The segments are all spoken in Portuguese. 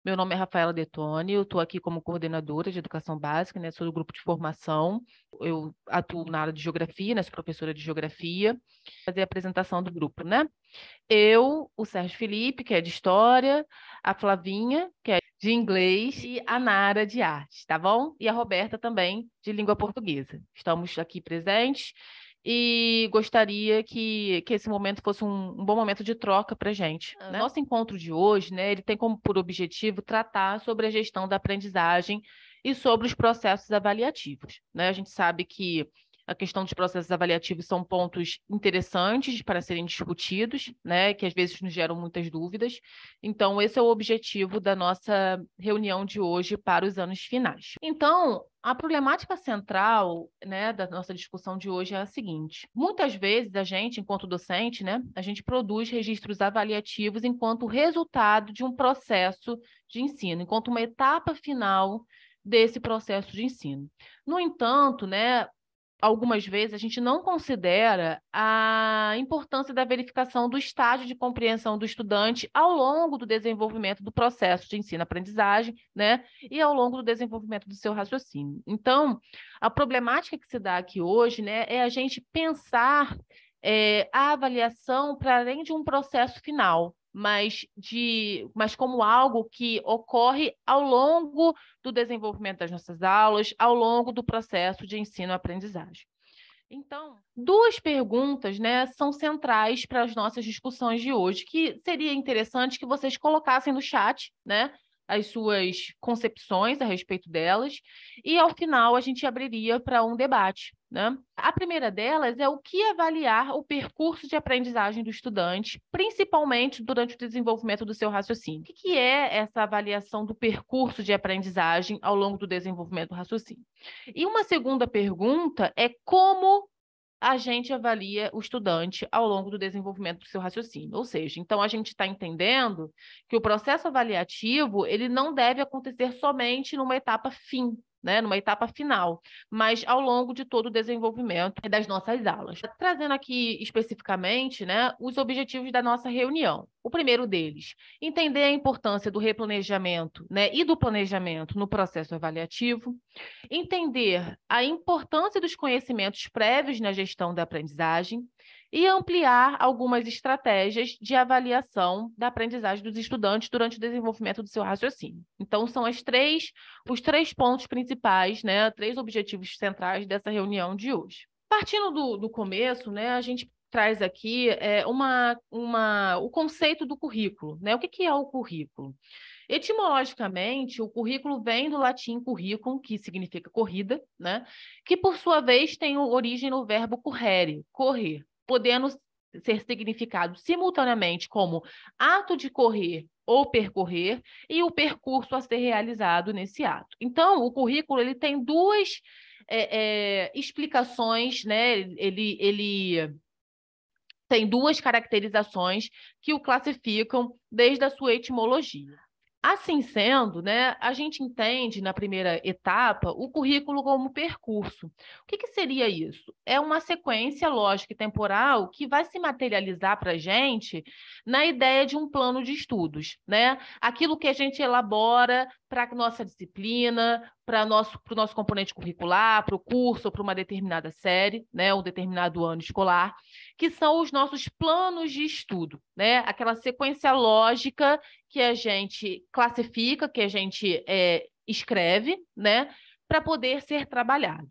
Meu nome é Rafaela Detoni, eu estou aqui como coordenadora de educação básica, né? Sou do grupo de formação. Eu atuo na área de geografia, né? Sou professora de geografia. Vou fazer a apresentação do grupo, né? Eu, o Sérgio Felipe, que é de história, a Flavinha, que é de inglês, e a Nara de artes, tá bom? E a Roberta também de língua portuguesa. Estamos aqui presentes e gostaria que esse momento fosse um bom momento de troca para a gente, né? Nosso encontro de hoje, né, ele tem como por objetivo tratar sobre a gestão da aprendizagem e sobre os processos avaliativos, né? A gente sabe que a questão dos processos avaliativos são pontos interessantes para serem discutidos, né, que às vezes nos geram muitas dúvidas. Então, esse é o objetivo da nossa reunião de hoje para os anos finais. Então, a problemática central, né, da nossa discussão de hoje é a seguinte: muitas vezes a gente, enquanto docente, né, a gente produz registros avaliativos enquanto resultado de um processo de ensino, enquanto uma etapa final desse processo de ensino. No entanto, né, algumas vezes a gente não considera a importância da verificação do estágio de compreensão do estudante ao longo do desenvolvimento do processo de ensino-aprendizagem, né, e ao longo do desenvolvimento do seu raciocínio. Então, a problemática que se dá aqui hoje, né, é a gente pensar a avaliação para além de um processo final, mas como algo que ocorre ao longo do desenvolvimento das nossas aulas, ao longo do processo de ensino-aprendizagem. Então, duas perguntas, né, são centrais para as nossas discussões de hoje, que seria interessante que vocês colocassem no chat, né, as suas concepções a respeito delas, e ao final a gente abriria para um debate, né? A primeira delas é o que avaliar o percurso de aprendizagem do estudante, principalmente durante o desenvolvimento do seu raciocínio. O que é essa avaliação do percurso de aprendizagem ao longo do desenvolvimento do raciocínio? E uma segunda pergunta é como a gente avalia o estudante ao longo do desenvolvimento do seu raciocínio. Ou seja, então a gente está entendendo que o processo avaliativo ele não deve acontecer somente numa etapa fim, né, numa etapa final, mas ao longo de todo o desenvolvimento das nossas aulas. Trazendo aqui especificamente, né, os objetivos da nossa reunião. O primeiro deles, entender a importância do replanejamento, né, e do planejamento no processo avaliativo. Entender a importância dos conhecimentos prévios na gestão da aprendizagem e ampliar algumas estratégias de avaliação da aprendizagem dos estudantes durante o desenvolvimento do seu raciocínio. Então, são os três pontos principais, né, três objetivos centrais dessa reunião de hoje. Partindo do começo, né, a gente traz aqui o conceito do currículo, né? O que é o currículo? Etimologicamente, o currículo vem do latim curriculum, que significa corrida, né? Que, por sua vez, tem origem no verbo currere, correr, podendo ser significado simultaneamente como ato de correr ou percorrer e o percurso a ser realizado nesse ato. Então, o currículo ele tem duas explicações, né? Ele tem duas caracterizações que o classificam desde a sua etimologia. Assim sendo, né, a gente entende na primeira etapa o currículo como percurso. O que seria isso? É uma sequência lógica e temporal que vai se materializar para a gente na ideia de um plano de estudos, né? Aquilo que a gente elabora para a nossa disciplina, para o nosso componente curricular, para o curso ou para uma determinada série, né, um determinado ano escolar, que são os nossos planos de estudo, né? Aquela sequência lógica que a gente classifica, que a gente escreve, né, para poder ser trabalhado.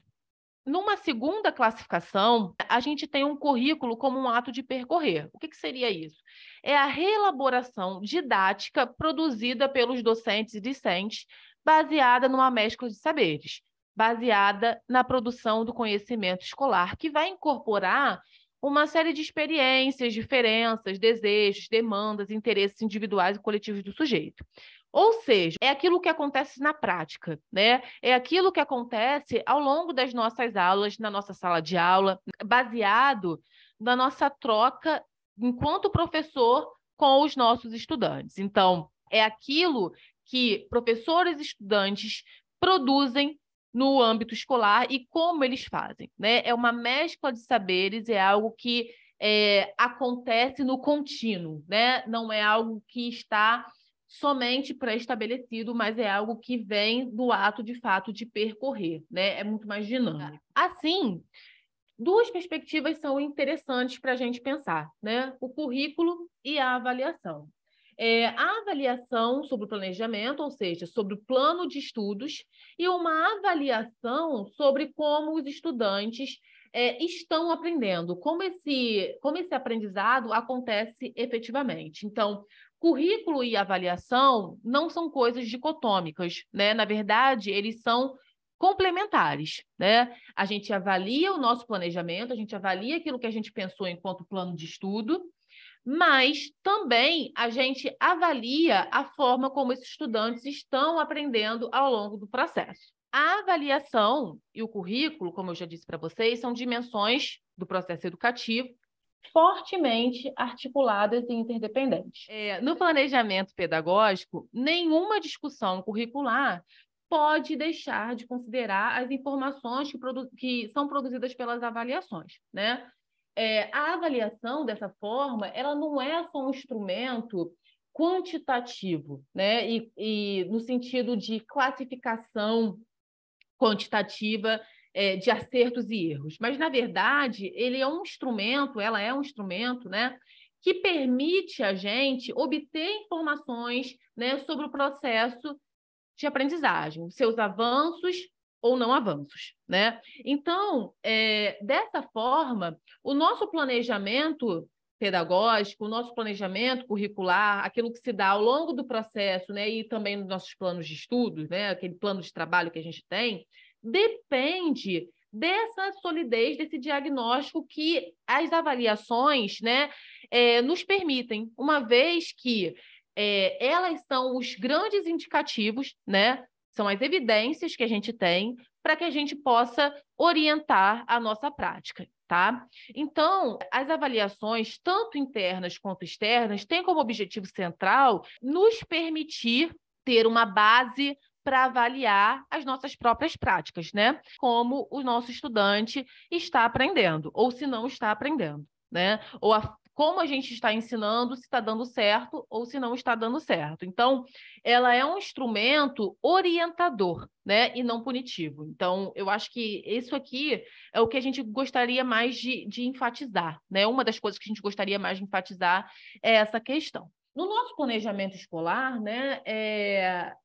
Numa segunda classificação, a gente tem um currículo como um ato de percorrer. O que seria isso? É a reelaboração didática produzida pelos docentes e discentes, baseada numa mescla de saberes, baseada na produção do conhecimento escolar, que vai incorporar uma série de experiências, diferenças, desejos, demandas, interesses individuais e coletivos do sujeito. Ou seja, é aquilo que acontece na prática, né? É aquilo que acontece ao longo das nossas aulas, na nossa sala de aula, baseado na nossa troca enquanto professor com os nossos estudantes. Então, é aquilo que professores e estudantes produzem no âmbito escolar e como eles fazem, né? É uma mescla de saberes, é algo que acontece no contínuo, né? Não é algo que está somente pré-estabelecido, mas é algo que vem do ato, de fato, de percorrer, né? É muito mais dinâmico. Assim, duas perspectivas são interessantes para a gente pensar, né? O currículo e a avaliação. A avaliação sobre o planejamento, ou seja, sobre o plano de estudos, e uma avaliação sobre como os estudantes estão aprendendo, como esse aprendizado acontece efetivamente. Então, currículo e avaliação não são coisas dicotômicas, né? Na verdade, eles são complementares, né? A gente avalia o nosso planejamento, a gente avalia aquilo que a gente pensou enquanto plano de estudo, mas também a gente avalia a forma como esses estudantes estão aprendendo ao longo do processo. A avaliação e o currículo, como eu já disse para vocês, são dimensões do processo educativo fortemente articuladas e interdependentes. No planejamento pedagógico, nenhuma discussão curricular pode deixar de considerar as informações que são produzidas pelas avaliações, né? A avaliação, dessa forma, ela não é só um instrumento quantitativo, né? E no sentido de classificação quantitativa de acertos e erros, mas, na verdade, ela é um instrumento, né, que permite a gente obter informações, né, sobre o processo de aprendizagem, seus avanços ou não avanços, né? Então, dessa forma, o nosso planejamento pedagógico, o nosso planejamento curricular, aquilo que se dá ao longo do processo, né, e também nos nossos planos de estudos, né, aquele plano de trabalho que a gente tem, depende dessa solidez, desse diagnóstico que as avaliações, né, nos permitem, uma vez que elas são os grandes indicativos, né? São as evidências que a gente tem para que a gente possa orientar a nossa prática, tá? Então, as avaliações, tanto internas quanto externas, têm como objetivo central nos permitir ter uma base para avaliar as nossas próprias práticas, né? Como o nosso estudante está aprendendo, ou se não está aprendendo, né? Ou como a gente está ensinando, se está dando certo ou se não está dando certo. Então, ela é um instrumento orientador, né, e não punitivo. Então, eu acho que isso aqui é o que a gente gostaria mais de enfatizar, né? Uma das coisas que a gente gostaria mais de enfatizar é essa questão. No nosso planejamento escolar, né,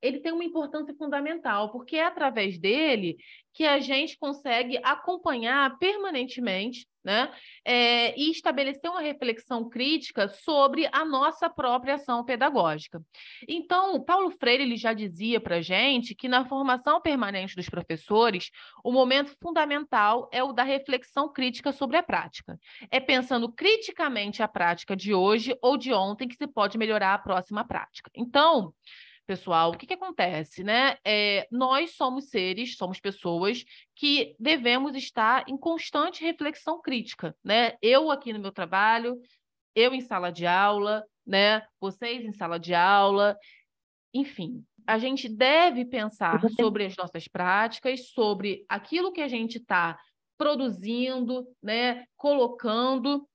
ele tem uma importância fundamental, porque é através dele que a gente consegue acompanhar permanentemente, né, e estabelecer uma reflexão crítica sobre a nossa própria ação pedagógica. Então, Paulo Freire ele já dizia para a gente que na formação permanente dos professores, o momento fundamental é o da reflexão crítica sobre a prática. É pensando criticamente a prática de hoje ou de ontem que se pode melhorar a próxima prática. Então, pessoal, o que acontece, né? Nós somos pessoas que devemos estar em constante reflexão crítica, né? Eu aqui no meu trabalho, eu em sala de aula, né? Vocês em sala de aula, enfim. A gente deve pensar sobre as nossas práticas, sobre aquilo que a gente está produzindo, né? Colocando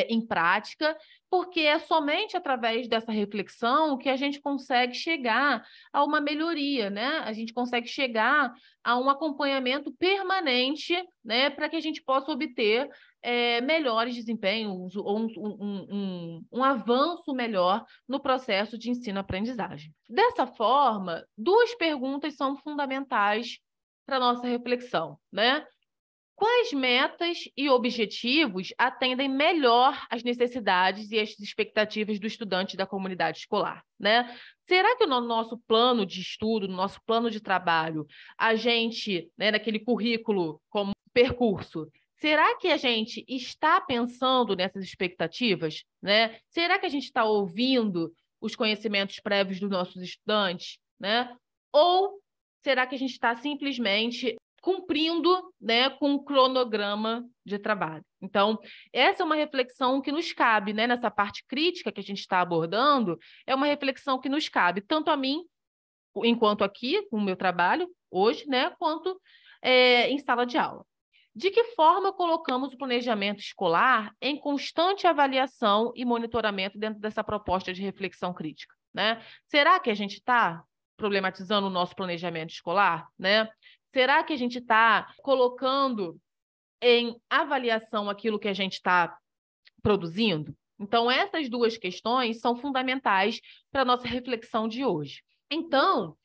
em prática, porque é somente através dessa reflexão que a gente consegue chegar a uma melhoria, né? A gente consegue chegar a um acompanhamento permanente, né? Para que a gente possa obter melhores desempenhos ou um avanço melhor no processo de ensino-aprendizagem. Dessa forma, duas perguntas são fundamentais para a nossa reflexão, né? Quais metas e objetivos atendem melhor às necessidades e às expectativas do estudante da comunidade escolar, né? Será que no nosso plano de estudo, no nosso plano de trabalho, a gente, né, naquele currículo como percurso, será que a gente está pensando nessas expectativas, né? Será que a gente está ouvindo os conhecimentos prévios dos nossos estudantes, né? Ou será que a gente está simplesmente cumprindo, né, com um cronograma de trabalho? Então, essa é uma reflexão que nos cabe, né, nessa parte crítica que a gente está abordando, é uma reflexão que nos cabe, tanto a mim, enquanto aqui, com o meu trabalho, hoje, né, quanto em sala de aula. De que forma colocamos o planejamento escolar em constante avaliação e monitoramento dentro dessa proposta de reflexão crítica? né? Será que a gente está problematizando o nosso planejamento escolar, né? Será que a gente está colocando em avaliação aquilo que a gente está produzindo? Então, essas duas questões são fundamentais para a nossa reflexão de hoje. Então,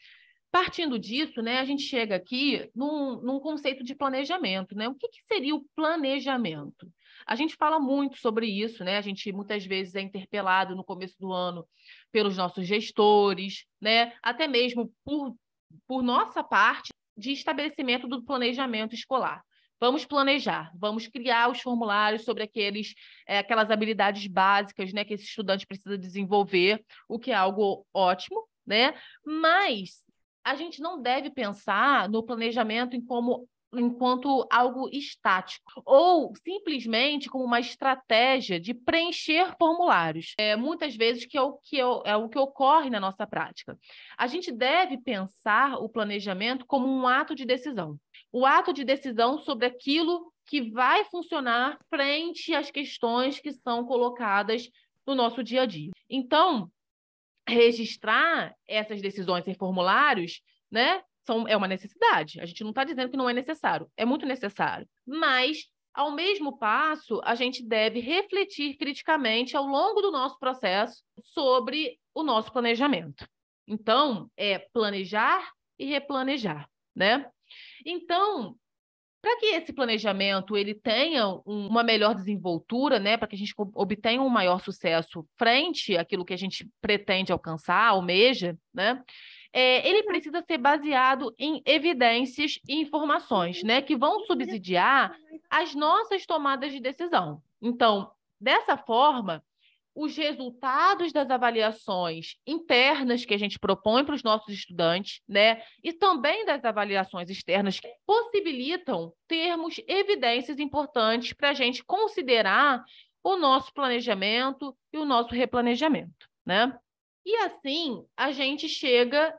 partindo disso, né, a gente chega aqui num conceito de planejamento, né? O que seria o planejamento? A gente fala muito sobre isso, né? A gente muitas vezes é interpelado no começo do ano pelos nossos gestores, né? Até mesmo por nossa parte de estabelecimento do planejamento escolar. Vamos planejar, vamos criar os formulários sobre aquelas habilidades básicas, né, que esse estudante precisa desenvolver, o que é algo ótimo, né? Mas a gente não deve pensar no planejamento enquanto algo estático, ou simplesmente como uma estratégia de preencher formulários. Muitas vezes é o que ocorre na nossa prática. A gente deve pensar o planejamento como um ato de decisão. O ato de decisão sobre aquilo que vai funcionar frente às questões que são colocadas no nosso dia a dia. Então, registrar essas decisões em formulários, né, é uma necessidade. A gente não está dizendo que não é necessário, é muito necessário. Mas, ao mesmo passo, a gente deve refletir criticamente ao longo do nosso processo sobre o nosso planejamento. Então, é planejar e replanejar, né? Então, para que esse planejamento ele tenha uma melhor desenvoltura, né, para que a gente obtenha um maior sucesso frente àquilo que a gente pretende alcançar, almeja, né, ele precisa ser baseado em evidências e informações, né, que vão subsidiar as nossas tomadas de decisão. Então, dessa forma, os resultados das avaliações internas que a gente propõe para os nossos estudantes, né, e também das avaliações externas que possibilitam termos evidências importantes para a gente considerar o nosso planejamento e o nosso replanejamento, né? E assim a gente chega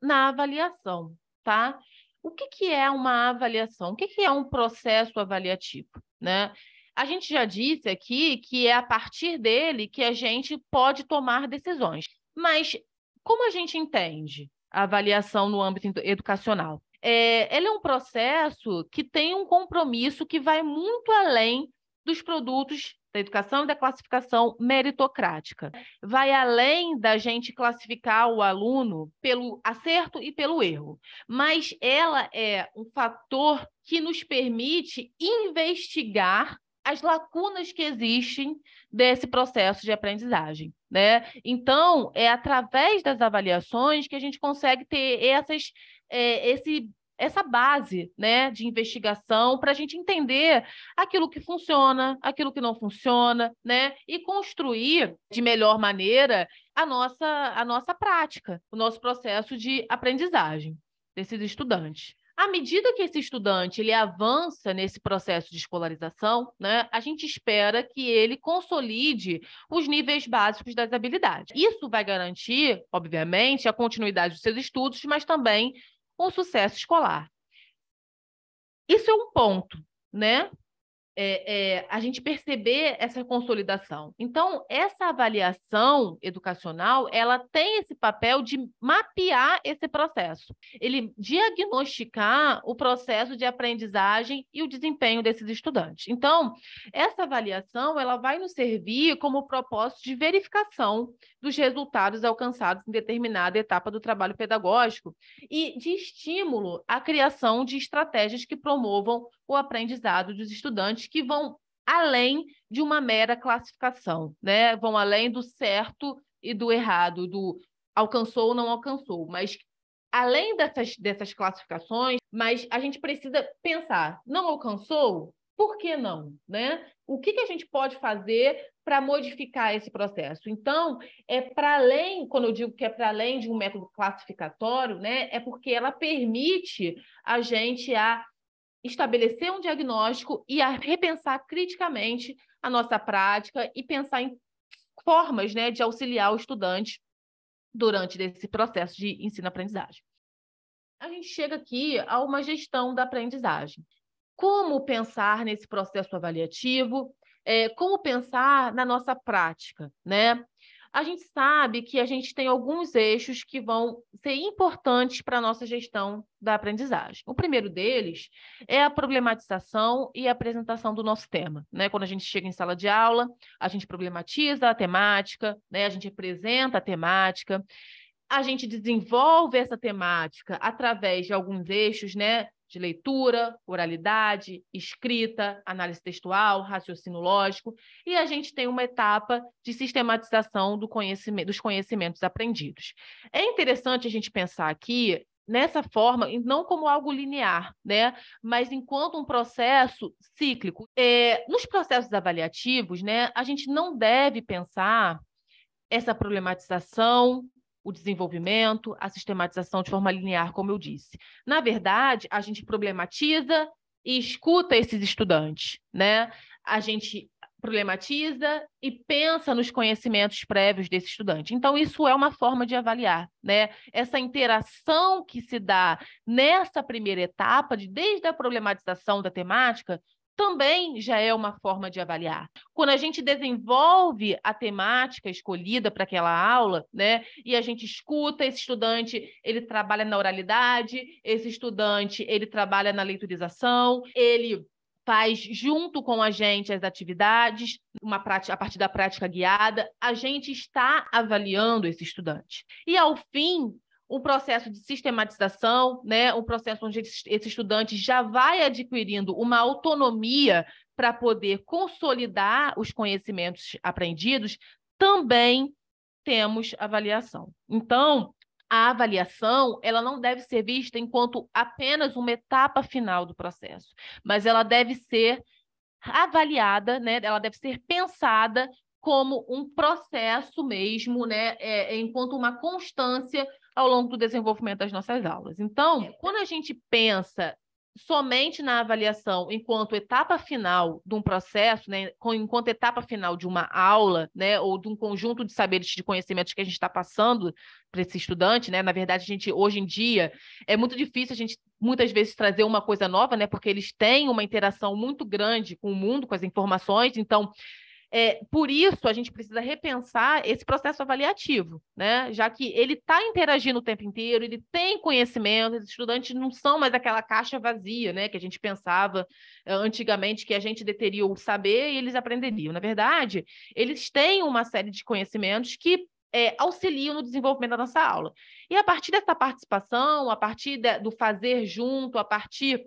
na avaliação, tá? O que é uma avaliação? O que é um processo avaliativo, né? A gente já disse aqui que é a partir dele que a gente pode tomar decisões. Mas como a gente entende a avaliação no âmbito educacional? Ela é um processo que tem um compromisso que vai muito além dos produtos da educação e da classificação meritocrática. Vai além da gente classificar o aluno pelo acerto e pelo erro, mas ela é um fator que nos permite investigar as lacunas que existem desse processo de aprendizagem, né? Então, é através das avaliações que a gente consegue ter essa base, né, de investigação para a gente entender aquilo que funciona, aquilo que não funciona, né, e construir de melhor maneira a nossa prática, o nosso processo de aprendizagem desses estudantes. À medida que esse estudante ele avança nesse processo de escolarização, né, a gente espera que ele consolide os níveis básicos das habilidades. Isso vai garantir, obviamente, a continuidade dos seus estudos, mas também um sucesso escolar. Isso é um ponto, né? A gente perceber essa consolidação. Então, essa avaliação educacional, ela tem esse papel de mapear esse processo, ele diagnosticar o processo de aprendizagem e o desempenho desses estudantes. Então, essa avaliação, ela vai nos servir como propósito de verificação dos resultados alcançados em determinada etapa do trabalho pedagógico e de estímulo à criação de estratégias que promovam o aprendizado dos estudantes, que vão além de uma mera classificação, né? Vão além do certo e do errado, do alcançou ou não alcançou, mas além dessas classificações, mas a gente precisa pensar, não alcançou? Por que não, né? O que a gente pode fazer para modificar esse processo? Então, para além, quando eu digo que é para além de um método classificatório, né? É porque ela permite a gente estabelecer um diagnóstico e a repensar criticamente a nossa prática e pensar em formas, né, de auxiliar o estudante durante esse processo de ensino-aprendizagem. A gente chega aqui a uma gestão da aprendizagem. Como pensar nesse processo avaliativo? Como pensar na nossa prática, né? a gente sabe que a gente tem alguns eixos que vão ser importantes para a nossa gestão da aprendizagem. O primeiro deles é a problematização e a apresentação do nosso tema, né? Quando a gente chega em sala de aula, a gente problematiza a temática, né? A gente apresenta a temática, a gente desenvolve essa temática através de alguns eixos, né? De leitura, oralidade, escrita, análise textual, raciocínio lógico, e a gente tem uma etapa de sistematização dos conhecimentos aprendidos. É interessante a gente pensar aqui nessa forma, não como algo linear, né? Mas enquanto um processo cíclico. Nos processos avaliativos, né, a gente não deve pensar essa problematização, o desenvolvimento, a sistematização de forma linear, como eu disse. Na verdade, a gente problematiza e escuta esses estudantes, né? A gente problematiza e pensa nos conhecimentos prévios desse estudante. Então, isso é uma forma de avaliar, né? Essa interação que se dá nessa primeira etapa, desde a problematização da temática, também já é uma forma de avaliar. Quando a gente desenvolve a temática escolhida para aquela aula, né, e a gente escuta esse estudante, ele trabalha na oralidade, esse estudante, ele trabalha na leitorização, ele faz junto com a gente as atividades, a partir da prática guiada, a gente está avaliando esse estudante. E, ao fim, um processo de sistematização, né? Um processo onde esse estudante já vai adquirindo uma autonomia para poder consolidar os conhecimentos aprendidos, também temos avaliação. Então, a avaliação, ela não deve ser vista enquanto apenas uma etapa final do processo, mas ela deve ser avaliada, né? Ela deve ser pensada como um processo mesmo, né? Enquanto uma constância ao longo do desenvolvimento das nossas aulas. Então, quando a gente pensa somente na avaliação enquanto etapa final de um processo, né, enquanto etapa final de uma aula, né, ou de um conjunto de saberes, de conhecimentos que a gente está passando para esse estudante, né? Na verdade, hoje em dia, é muito difícil a gente, muitas vezes, trazer uma coisa nova, né, porque eles têm uma interação muito grande com o mundo, com as informações, então, por isso, a gente precisa repensar esse processo avaliativo, né? Já que ele está interagindo o tempo inteiro, ele tem conhecimento, os estudantes não são mais aquela caixa vazia, né? Que a gente pensava antigamente que a gente deteria o saber e eles aprenderiam. Na verdade, eles têm uma série de conhecimentos que auxiliam no desenvolvimento da nossa aula. E a partir dessa participação, a partir do fazer junto, a partir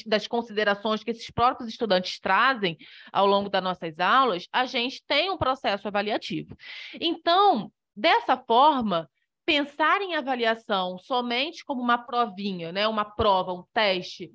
das considerações que esses próprios estudantes trazem ao longo das nossas aulas, a gente tem um processo avaliativo. Então, dessa forma, pensar em avaliação somente como uma provinha, né, uma prova, um teste,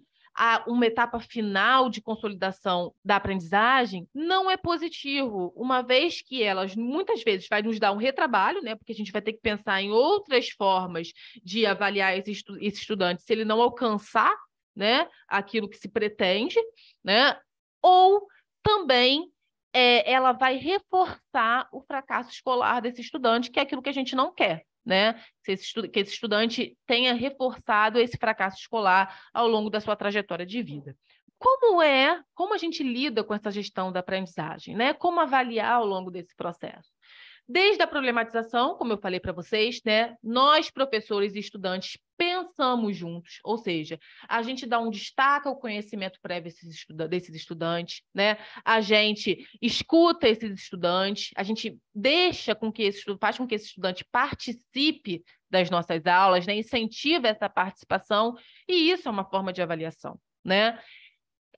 uma etapa final de consolidação da aprendizagem, não é positivo, uma vez que elas muitas vezes vai nos dar um retrabalho, né, porque a gente vai ter que pensar em outras formas de avaliar esse estudante se ele não alcançar, né, aquilo que se pretende, né, ou também ela vai reforçar o fracasso escolar desse estudante, que é aquilo que a gente não quer, né? Que esse estudante tenha reforçado esse fracasso escolar ao longo da sua trajetória de vida. Como a gente lida com essa gestão da aprendizagem, né? Como avaliar ao longo desse processo? Desde a problematização, como eu falei para vocês, né, nós, professores e estudantes, pensamos juntos, ou seja, a gente dá um destaque ao conhecimento prévio desses estudantes, né? A gente escuta esses estudantes, a gente faz com que esse estudante participe das nossas aulas, né? Incentiva essa participação, e isso é uma forma de avaliação, né?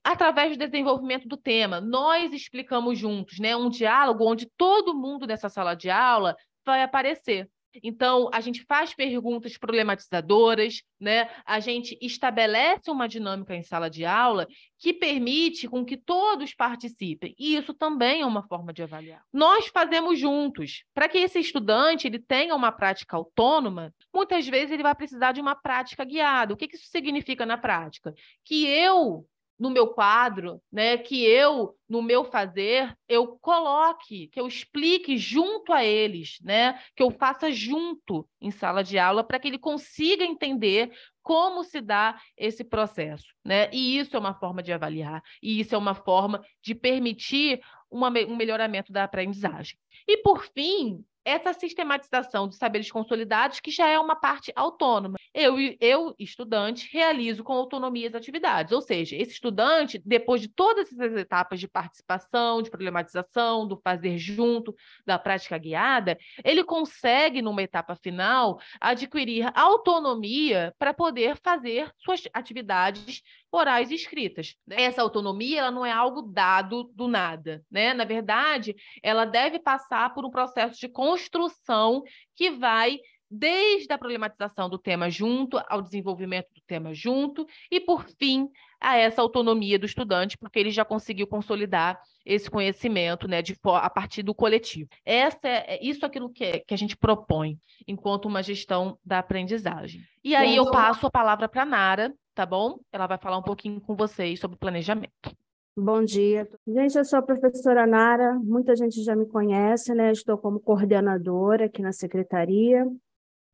Através do desenvolvimento do tema, nós explicamos juntos, né, um diálogo onde todo mundo dessa sala de aula vai aparecer. Então, a gente faz perguntas problematizadoras, né? A gente estabelece uma dinâmica em sala de aula que permite com que todos participem. E isso também é uma forma de avaliar. Nós fazemos juntos. Para que esse estudante ele tenha uma prática autônoma, muitas vezes ele vai precisar de uma prática guiada. O que isso significa na prática? Que eu, no meu quadro, né, que eu, no meu fazer, eu coloque, que eu explique junto a eles, né, que eu faça junto em sala de aula para que ele consiga entender como se dá esse processo, né? E isso é uma forma de avaliar, e isso é uma forma de permitir um melhoramento da aprendizagem. E, por fim, essa sistematização dos saberes consolidados, que já é uma parte autônoma. Eu, estudante, realizo com autonomia as atividades, ou seja, esse estudante, depois de todas essas etapas de participação, de problematização, do fazer junto, da prática guiada, ele consegue, numa etapa final, adquirir autonomia para poder fazer suas atividades orais e escritas. Essa autonomia, ela não é algo dado do nada, né? Na verdade, ela deve passar por um processo de construção que vai desde a problematização do tema junto, ao desenvolvimento do tema junto, e, por fim, a essa autonomia do estudante, porque ele já conseguiu consolidar esse conhecimento, né, a partir do coletivo. Isso é aquilo que a gente propõe enquanto uma gestão da aprendizagem. E aí eu passo a palavra para a Nara, tá bom? Ela vai falar um pouquinho com vocês sobre planejamento. Bom dia. Gente, eu sou a professora Nara, muita gente já me conhece, né? Estou como coordenadora aqui na secretaria,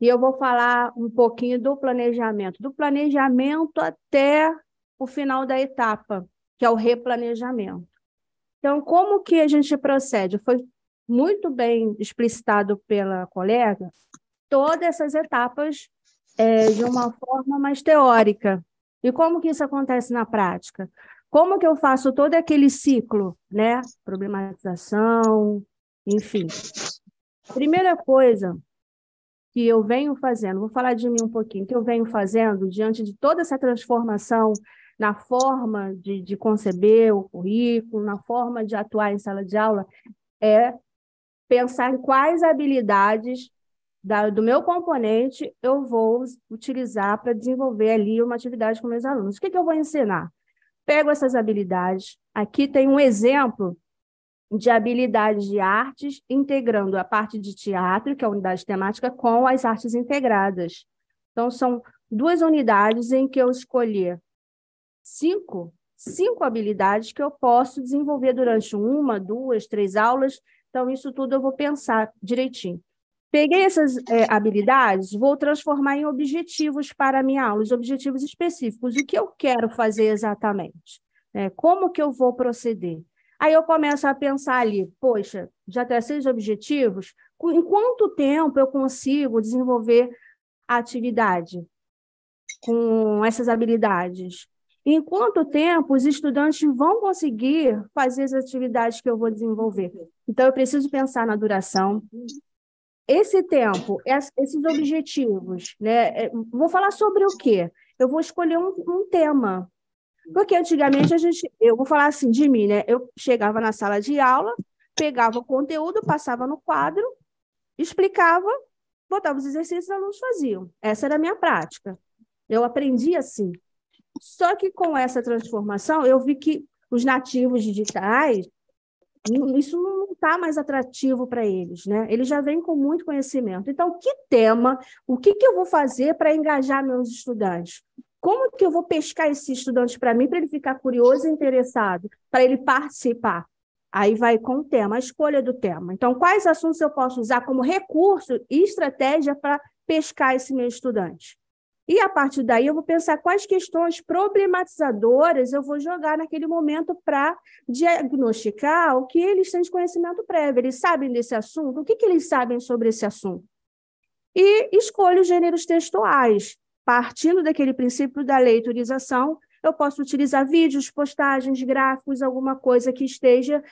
e eu vou falar um pouquinho do planejamento até o final da etapa, que é o replanejamento. Então, como que a gente procede? Foi muito bem explicitado pela colega todas essas etapas de uma forma mais teórica. E como que isso acontece na prática? Como que eu faço todo aquele ciclo, né? Problematização, enfim. Primeira coisa que eu venho fazendo, vou falar de mim um pouquinho, que eu venho fazendo diante de toda essa transformação na forma de conceber o currículo, na forma de atuar em sala de aula, é pensar em quais habilidades do meu componente eu vou utilizar para desenvolver ali uma atividade com meus alunos. O que eu vou ensinar? Pego essas habilidades. Aqui tem um exemplo de habilidades de artes, integrando a parte de teatro, que é a unidade temática, com as artes integradas. Então, são 2 unidades em que eu escolhi cinco habilidades que eu posso desenvolver durante 1, 2, 3 aulas. Então, isso tudo eu vou pensar direitinho. Peguei essas habilidades, vou transformar em objetivos para a minha aula, os objetivos específicos. O que eu quero fazer exatamente? Como que eu vou proceder? Aí eu começo a pensar ali, poxa, já tracei os objetivos, em quanto tempo eu consigo desenvolver a atividade com essas habilidades? Em quanto tempo os estudantes vão conseguir fazer as atividades que eu vou desenvolver? Então, eu preciso pensar na duração. Esse tempo, esses objetivos, né? Vou falar sobre o quê? Eu vou escolher um tema. Porque antigamente eu vou falar assim de mim, né? Eu chegava na sala de aula, pegava o conteúdo, passava no quadro, explicava, botava os exercícios e os alunos faziam. Essa era a minha prática. Eu aprendi assim. Só que com essa transformação, eu vi que os nativos digitais, isso não está mais atrativo para eles, né? Eles já vêm com muito conhecimento. Então, que tema, o que eu vou fazer para engajar meus estudantes? Como que eu vou pescar esse estudante para mim, para ele ficar curioso e interessado, para ele participar? Aí vai com o tema, a escolha do tema. Então, quais assuntos eu posso usar como recurso e estratégia para pescar esse meu estudante? E, a partir daí, eu vou pensar quais questões problematizadoras eu vou jogar naquele momento para diagnosticar o que eles têm de conhecimento prévio. Eles sabem desse assunto? O que eles sabem sobre esse assunto? E escolho os gêneros textuais. Partindo daquele princípio da leitorização, eu posso utilizar vídeos, postagens, gráficos, alguma coisa que esteja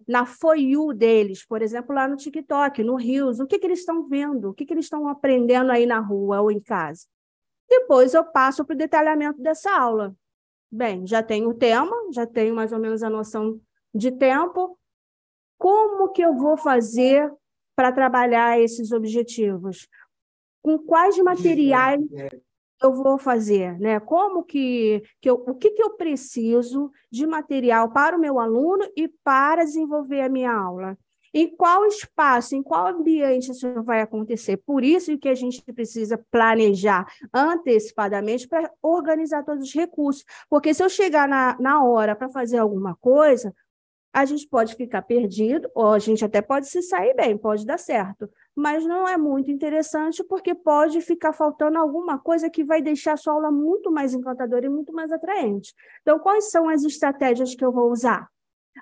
na For You deles, por exemplo, lá no TikTok, no Reels. O que eles estão vendo? O que eles estão aprendendo aí na rua ou em casa? Depois eu passo para o detalhamento dessa aula. Bem, já tenho o tema, já tenho mais ou menos a noção de tempo. Como que eu vou fazer para trabalhar esses objetivos? Com quais materiais eu vou fazer, né? O que eu preciso de material para o meu aluno e para desenvolver a minha aula? Em qual espaço, em qual ambiente isso vai acontecer? Por isso que a gente precisa planejar antecipadamente para organizar todos os recursos. Porque se eu chegar na hora para fazer alguma coisa, a gente pode ficar perdido, ou a gente até pode se sair bem, pode dar certo, mas não é muito interessante porque pode ficar faltando alguma coisa que vai deixar a sua aula muito mais encantadora e muito mais atraente. Então, quais são as estratégias que eu vou usar?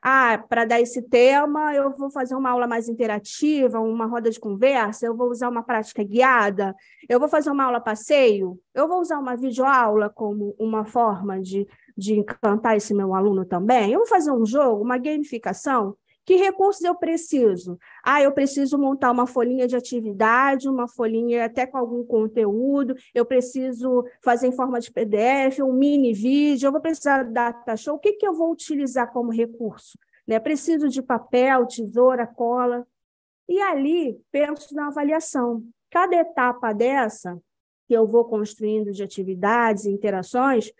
Para dar esse tema, eu vou fazer uma aula mais interativa, uma roda de conversa, eu vou usar uma prática guiada, eu vou fazer uma aula passeio, eu vou usar uma videoaula como uma forma de encantar esse meu aluno também, eu vou fazer um jogo, uma gamificação. Que recursos eu preciso? Eu preciso montar uma folhinha de atividade, uma folhinha até com algum conteúdo, eu preciso fazer em forma de PDF, um mini vídeo, eu vou precisar de data show. O que eu vou utilizar como recurso? Né? Preciso de papel, tesoura, cola. E ali, penso na avaliação. Cada etapa dessa, que eu vou construindo de atividades e interações,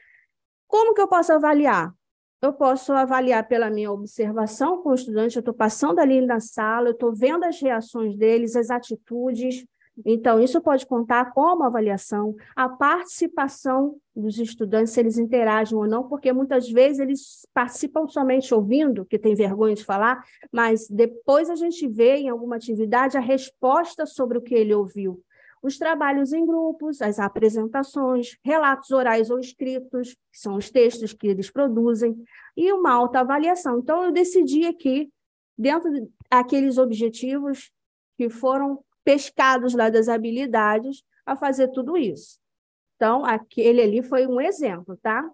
como que eu posso avaliar? Eu posso avaliar pela minha observação com o estudante, eu estou passando ali na sala, eu estou vendo as reações deles, as atitudes. Então, isso pode contar como avaliação, a participação dos estudantes, se eles interagem ou não, porque muitas vezes eles participam somente ouvindo, que tem vergonha de falar, mas depois a gente vê em alguma atividade a resposta sobre o que ele ouviu. Os trabalhos em grupos, as apresentações, relatos orais ou escritos, que são os textos que eles produzem, e uma autoavaliação. Então, eu decidi aqui, dentro daqueles objetivos que foram pescados lá das habilidades, a fazer tudo isso. Então, aquele ali foi um exemplo, tá?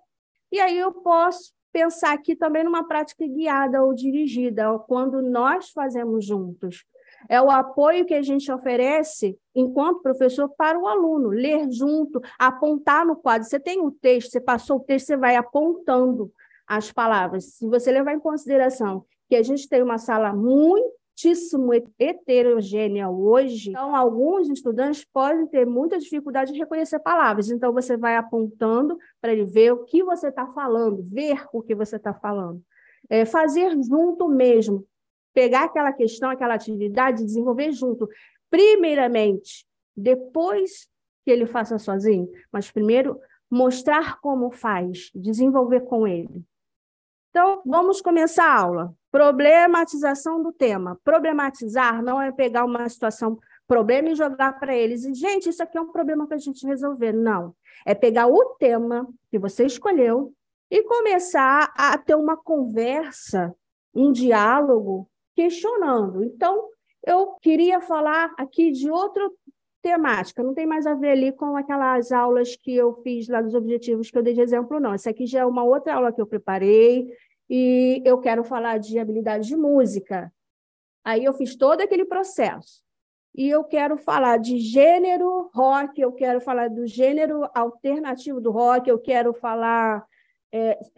E aí eu posso pensar aqui também numa prática guiada ou dirigida, quando nós fazemos juntos. É o apoio que a gente oferece, enquanto professor, para o aluno, ler junto, apontar no quadro. Você tem o texto, você passou o texto, você vai apontando as palavras. Se você levar em consideração que a gente tem uma sala muitíssimo heterogênea hoje, então alguns estudantes podem ter muita dificuldade de reconhecer palavras. Então, você vai apontando para ele ver o que você está falando, ver o que você está falando. Fazer junto mesmo. Pegar aquela questão, aquela atividade, desenvolver junto. Primeiramente, depois que ele faça sozinho, mas primeiro mostrar como faz, desenvolver com ele. Então, vamos começar a aula. Problematização do tema. Problematizar não é pegar uma situação, problema e jogar para eles. E, gente, isso aqui é um problema para a gente resolver. Não. É pegar o tema que você escolheu e começar a ter uma conversa, um diálogo, questionando. Então, eu queria falar aqui de outra temática, não tem mais a ver ali com aquelas aulas que eu fiz lá dos objetivos que eu dei de exemplo, não. Essa aqui já é uma outra aula que eu preparei e eu quero falar de habilidade de música. Aí eu fiz todo aquele processo. E eu quero falar de gênero rock, eu quero falar do gênero alternativo do rock, eu quero falar,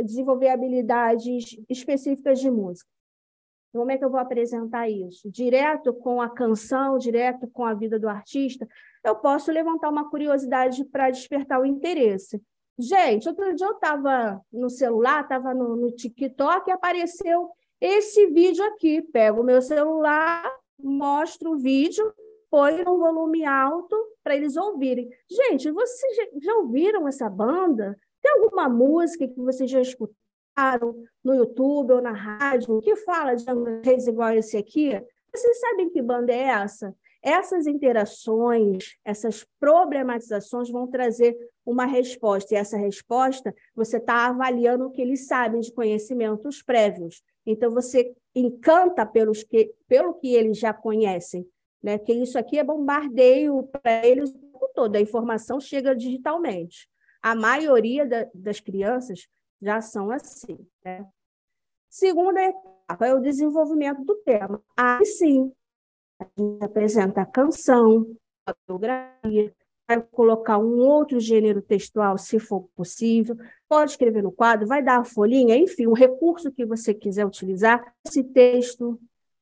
desenvolver habilidades específicas de música. Como é que eu vou apresentar isso? Direto com a canção, direto com a vida do artista, eu posso levantar uma curiosidade para despertar o interesse. Gente, outro dia eu estava no celular, estava no TikTok, e apareceu esse vídeo aqui. Pego o meu celular, mostro o vídeo, põe no volume alto para eles ouvirem. Gente, vocês já ouviram essa banda? Tem alguma música que vocês já escutaram no YouTube ou na rádio, que fala de inglês igual esse aqui? Vocês sabem que banda é essa? Essas interações, essas problematizações vão trazer uma resposta, e essa resposta você está avaliando o que eles sabem de conhecimentos prévios. Então, você encanta pelo que eles já conhecem, né? Que isso aqui é bombardeio para eles o tempo todo, a informação chega digitalmente. A maioria das crianças já são assim, né? Segunda etapa é o desenvolvimento do tema. Aí sim, a gente apresenta a canção, a fotografia, vai colocar um outro gênero textual, se for possível, pode escrever no quadro, vai dar a folhinha, enfim, um recurso que você quiser utilizar, esse texto,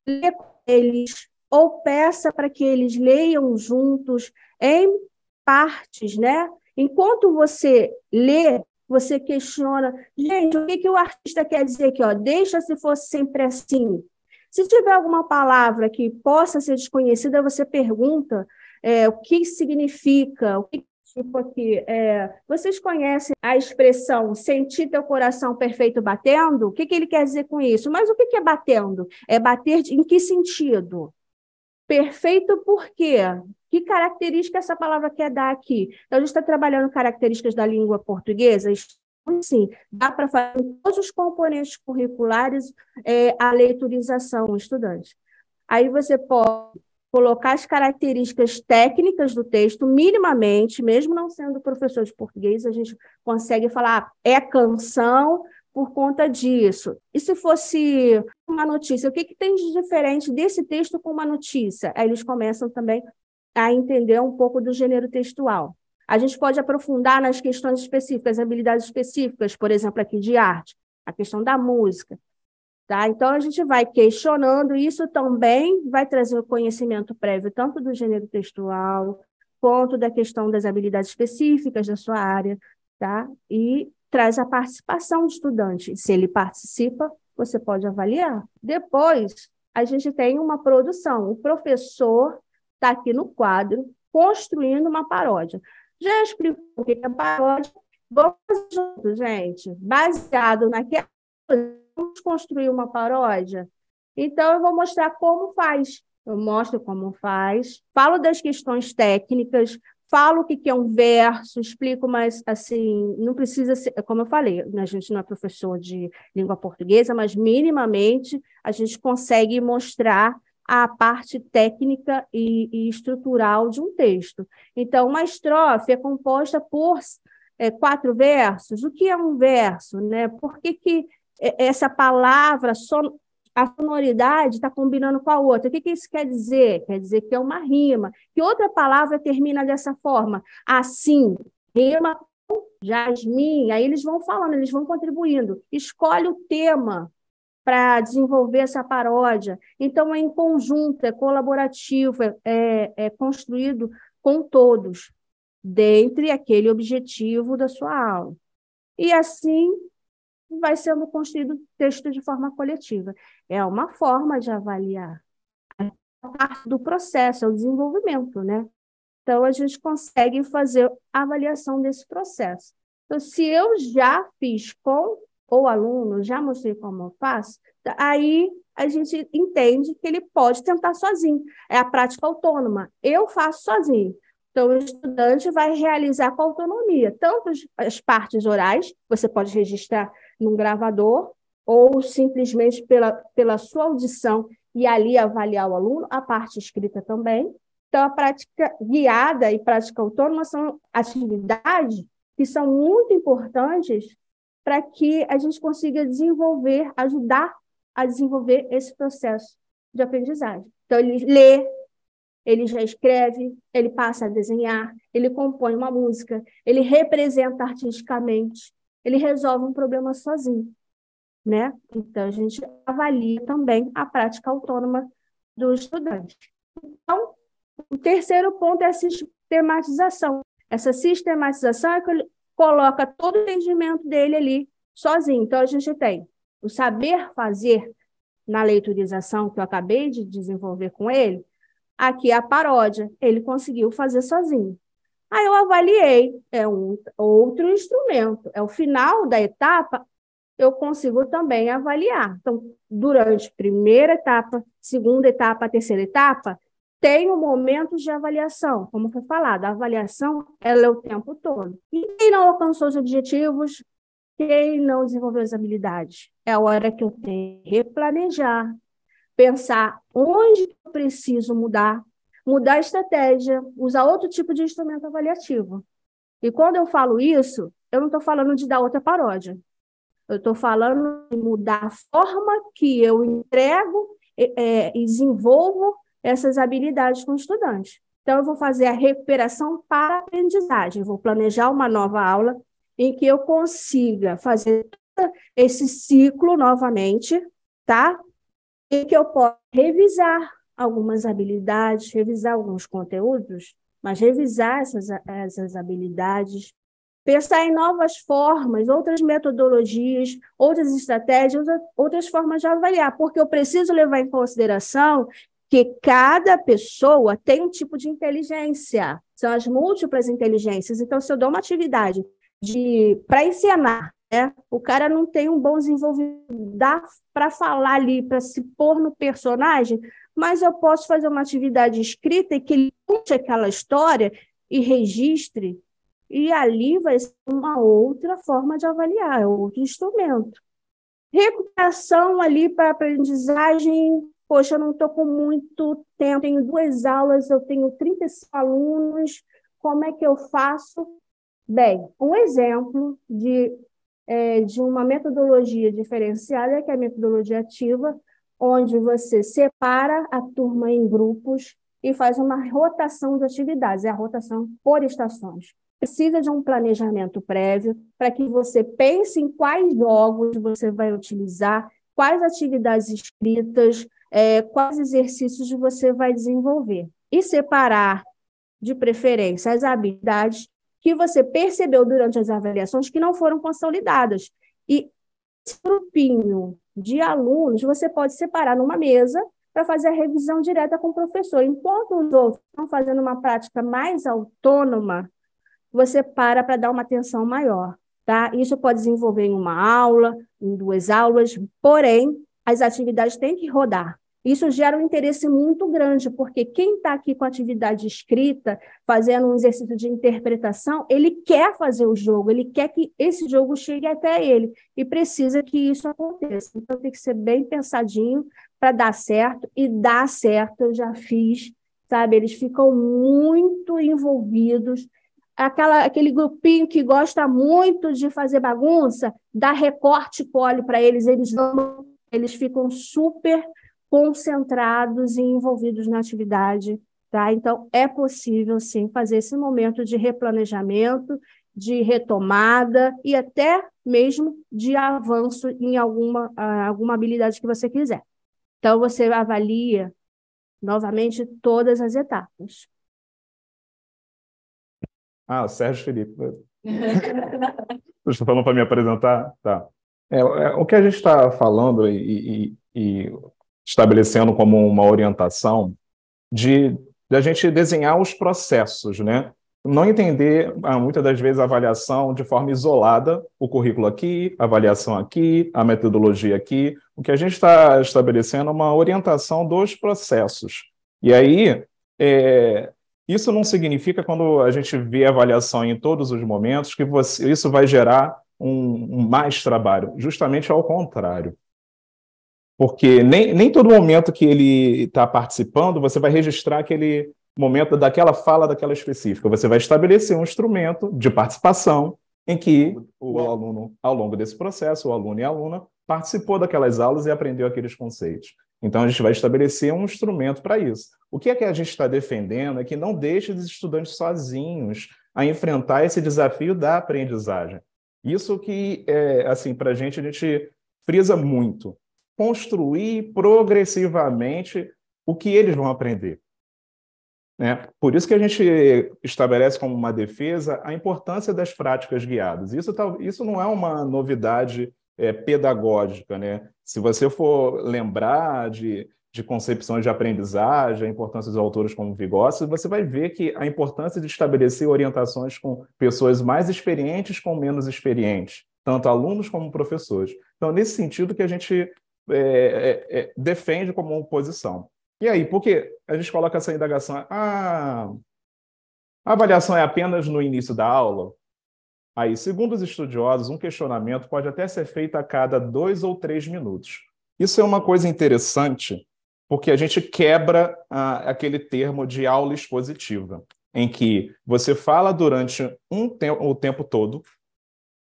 lê com eles, ou peça para que eles leiam juntos em partes, né? Enquanto você lê, você questiona, gente, o que o artista quer dizer aqui? Ó? Deixa se fosse sempre assim. Se tiver alguma palavra que possa ser desconhecida, você pergunta o que significa, o que tipo aqui. Vocês conhecem a expressão sentir teu coração perfeito batendo? O que ele quer dizer com isso? Mas o que é batendo? É bater em que sentido? Perfeito por quê? Que característica essa palavra quer dar aqui? Então, a gente está trabalhando características da língua portuguesa, sim, dá para fazer em todos os componentes curriculares a leiturização do estudante. Aí você pode colocar as características técnicas do texto, minimamente, mesmo não sendo professor de português, a gente consegue falar, é canção por conta disso. E se fosse uma notícia, o que tem de diferente desse texto com uma notícia? Aí eles começam também a entender um pouco do gênero textual. A gente pode aprofundar nas questões específicas, habilidades específicas, por exemplo, aqui de arte, a questão da música. Tá? Então, a gente vai questionando, e isso também vai trazer o conhecimento prévio, tanto do gênero textual, quanto da questão das habilidades específicas da sua área, tá? E traz a participação do estudante. Se ele participa, você pode avaliar. Depois, a gente tem uma produção. O professor está aqui no quadro, construindo uma paródia. Já explicou o que é paródia? Vamos juntos, gente. Baseado naquela... Vamos construir uma paródia? Então, eu vou mostrar como faz. Eu mostro como faz, falo das questões técnicas, falo o que é um verso, explico, mas, assim, não precisa ser... Como eu falei, a gente não é professor de língua portuguesa, mas, minimamente, a gente consegue mostrar a parte técnica e estrutural de um texto. Então, uma estrofe é composta por 4 versos. O que é um verso, né? Por que essa palavra, a sonoridade está combinando com a outra? O que isso quer dizer? Quer dizer que é uma rima. Que outra palavra termina dessa forma? Assim, rima com jasmim. Aí eles vão falando, eles vão contribuindo. Escolhe o tema para desenvolver essa paródia. Então, é em conjunto, é colaborativo, é construído com todos, dentre aquele objetivo da sua aula. E assim vai sendo construído o texto de forma coletiva. É uma forma de avaliar a parte do processo, é o desenvolvimento, né? Então, a gente consegue fazer a avaliação desse processo. Então, se eu já fiz com o aluno, já mostrei como eu faço, aí a gente entende que ele pode tentar sozinho. É a prática autônoma. Eu faço sozinho. Então, o estudante vai realizar com autonomia, tanto as partes orais, você pode registrar num gravador, ou simplesmente pela sua audição e ali avaliar o aluno, a parte escrita também. Então, a prática guiada e prática autônoma são atividades que são muito importantes para que a gente consiga desenvolver, ajudar a desenvolver esse processo de aprendizagem. Então, ele lê, ele já escreve, ele passa a desenhar, ele compõe uma música, ele representa artisticamente, ele resolve um problema sozinho, né? Então, a gente avalia também a prática autônoma do estudante. Então, o terceiro ponto é a sistematização. Essa sistematização é que ele coloca todo o entendimento dele ali sozinho. Então, a gente tem o saber fazer na leiturização que eu acabei de desenvolver com ele, aqui é a paródia, ele conseguiu fazer sozinho. Aí eu avaliei, é um outro instrumento, é o final da etapa, eu consigo também avaliar. Então, durante a primeira etapa, segunda etapa, a terceira etapa, tem um momento de avaliação, como foi falado, a avaliação ela é o tempo todo. E quem não alcançou os objetivos, quem não desenvolveu as habilidades, é a hora que eu tenho que replanejar, pensar onde eu preciso mudar a estratégia, usar outro tipo de instrumento avaliativo. E quando eu falo isso, eu não estou falando de dar outra paródia. Eu estou falando de mudar a forma que eu entrego e desenvolvo essas habilidades com o estudante. Então, eu vou fazer a recuperação para a aprendizagem. Eu vou planejar uma nova aula em que eu consiga fazer esse ciclo novamente, tá? E que eu possa revisar algumas habilidades, revisar alguns conteúdos, mas revisar essas habilidades, pensar em novas formas, outras metodologias, outras estratégias, outras formas de avaliar, porque eu preciso levar em consideração que cada pessoa tem um tipo de inteligência, são as múltiplas inteligências. Então, se eu dou uma atividade para ensinar, né, o cara não tem um bom desenvolvimento para falar ali, para se pôr no personagem, mas eu posso fazer uma atividade escrita e que ele conte aquela história e registre E ali vai ser uma outra forma de avaliar, é outro instrumento. Recuperação ali para aprendizagem, poxa, eu não estou com muito tempo, tenho 2 aulas, eu tenho 35 alunos, como é que eu faço? Bem, um exemplo de uma metodologia diferenciada, que é a metodologia ativa, onde você separa a turma em grupos e faz uma rotação de atividades, é a rotação por estações. Precisa de um planejamento prévio para que você pense em quais jogos você vai utilizar, quais atividades escritas, quais exercícios você vai desenvolver. E separar, de preferência, as habilidades que você percebeu durante as avaliações que não foram consolidadas. E esse grupinho de alunos você pode separar numa mesa para fazer a revisão direta com o professor. Enquanto os outros estão fazendo uma prática mais autônoma, você para dar uma atenção maior, tá? Isso pode desenvolver em uma aula, em 2 aulas, porém, as atividades têm que rodar. Isso gera um interesse muito grande, porque quem está aqui com atividade escrita, fazendo um exercício de interpretação, ele quer fazer o jogo, ele quer que esse jogo chegue até ele, e precisa que isso aconteça. Então, tem que ser bem pensadinho para dar certo, e dar certo, eu já fiz, sabe? Eles ficam muito envolvidos. Aquele grupinho que gosta muito de fazer bagunça, dá recorte e cole para eles, eles ficam super concentrados e envolvidos na atividade, tá? Então, é possível, sim, fazer esse momento de replanejamento, de retomada e até mesmo de avanço em alguma habilidade que você quiser. Então, você avalia novamente todas as etapas. Ah, o Sérgio Felipe. Você está falando para me apresentar? Tá. O que a gente está falando e estabelecendo como uma orientação de a gente desenhar os processos, né? Não entender, muitas das vezes, a avaliação de forma isolada, o currículo aqui, a avaliação aqui, a metodologia aqui. O que a gente está estabelecendo é uma orientação dos processos. E aí, isso não significa, quando a gente vê a avaliação em todos os momentos, que isso vai gerar um mais trabalho. Justamente ao contrário. Porque nem todo momento que ele está participando, você vai registrar aquele momento daquela fala, daquela específica. Você vai estabelecer um instrumento de participação em que o aluno, ao longo desse processo, o aluno e a aluna, participou daquelas aulas e aprendeu aqueles conceitos. Então, a gente vai estabelecer um instrumento para isso. O que é que a gente está defendendo é que não deixe os estudantes sozinhos a enfrentar esse desafio da aprendizagem. Isso que, assim, para a gente frisa muito. Construir progressivamente o que eles vão aprender. Né? Por isso que a gente estabelece como uma defesa a importância das práticas guiadas. Isso não é uma novidade pedagógica. Né? Se você for lembrar de concepções de aprendizagem, a importância dos autores como Vygotsky, você vai ver que a importância de estabelecer orientações com pessoas mais experientes com menos experientes, tanto alunos como professores. Então, nesse sentido que a gente defende como oposição. E aí, por que a gente coloca essa indagação? A avaliação é apenas no início da aula? Aí, segundo os estudiosos, um questionamento pode até ser feito a cada 2 ou 3 minutos. Isso é uma coisa interessante, porque a gente quebra aquele termo de aula expositiva, em que você fala durante o tempo todo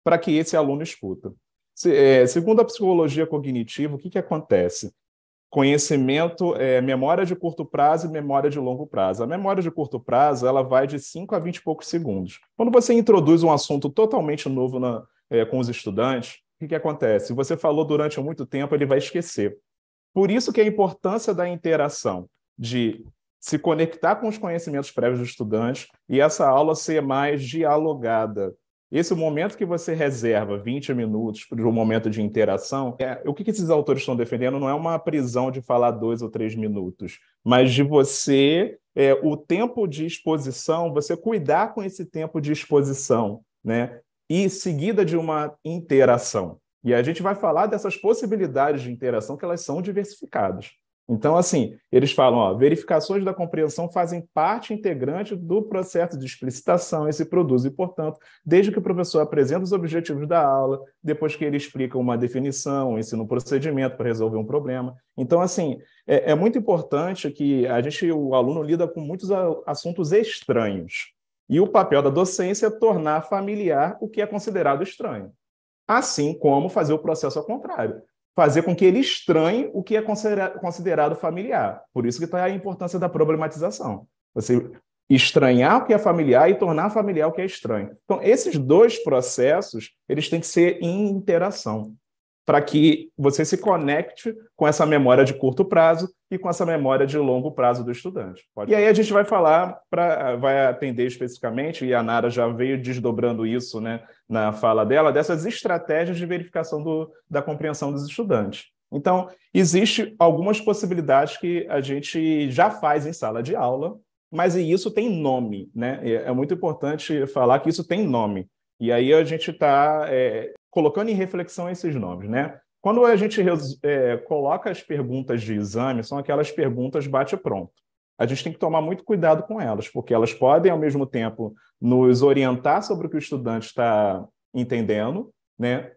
para que esse aluno escuta. Segundo a psicologia cognitiva, o que acontece? Conhecimento, memória de curto prazo e memória de longo prazo. A memória de curto prazo ela vai de 5 a 20 e poucos segundos. Quando você introduz um assunto totalmente novo com os estudantes, o que acontece? Se você falou durante muito tempo, ele vai esquecer. Por isso que a importância da interação, de se conectar com os conhecimentos prévios dos estudantes e essa aula ser mais dialogada. Esse momento que você reserva 20 minutos para um momento de interação, o que esses autores estão defendendo não é uma prisão de falar 2 ou 3 minutos, mas de você, o tempo de exposição, você cuidar com esse tempo de exposição, né? E seguida de uma interação. E a gente vai falar dessas possibilidades de interação que elas são diversificadas. Então, assim, eles falam, ó, verificações da compreensão fazem parte integrante do processo de explicitação e se produzem, portanto, desde que o professor apresenta os objetivos da aula, depois que ele explica uma definição, ensina um procedimento para resolver um problema. Então, assim, é muito importante que o aluno lida com muitos assuntos estranhos. E o papel da docência é tornar familiar o que é considerado estranho. Assim como fazer o processo ao contrário. Fazer com que ele estranhe o que é considerado familiar. Por isso que está a importância da problematização. Você estranhar o que é familiar e tornar familiar o que é estranho. Então, esses dois processos, eles têm que ser em interação, para que você se conecte com essa memória de curto prazo e com essa memória de longo prazo do estudante. E aí a gente vai vai atender especificamente, e a Nara já veio desdobrando isso, né, na fala dela, dessas estratégias de verificação da compreensão dos estudantes. Então, existem algumas possibilidades que a gente já faz em sala de aula, mas isso tem nome, né? É muito importante falar que isso tem nome. E aí a gente está colocando em reflexão esses nomes, né? Quando a gente coloca as perguntas de exame, são aquelas perguntas bate-pronto. A gente tem que tomar muito cuidado com elas, porque elas podem, ao mesmo tempo, nos orientar sobre o que o estudante está entendendo, né?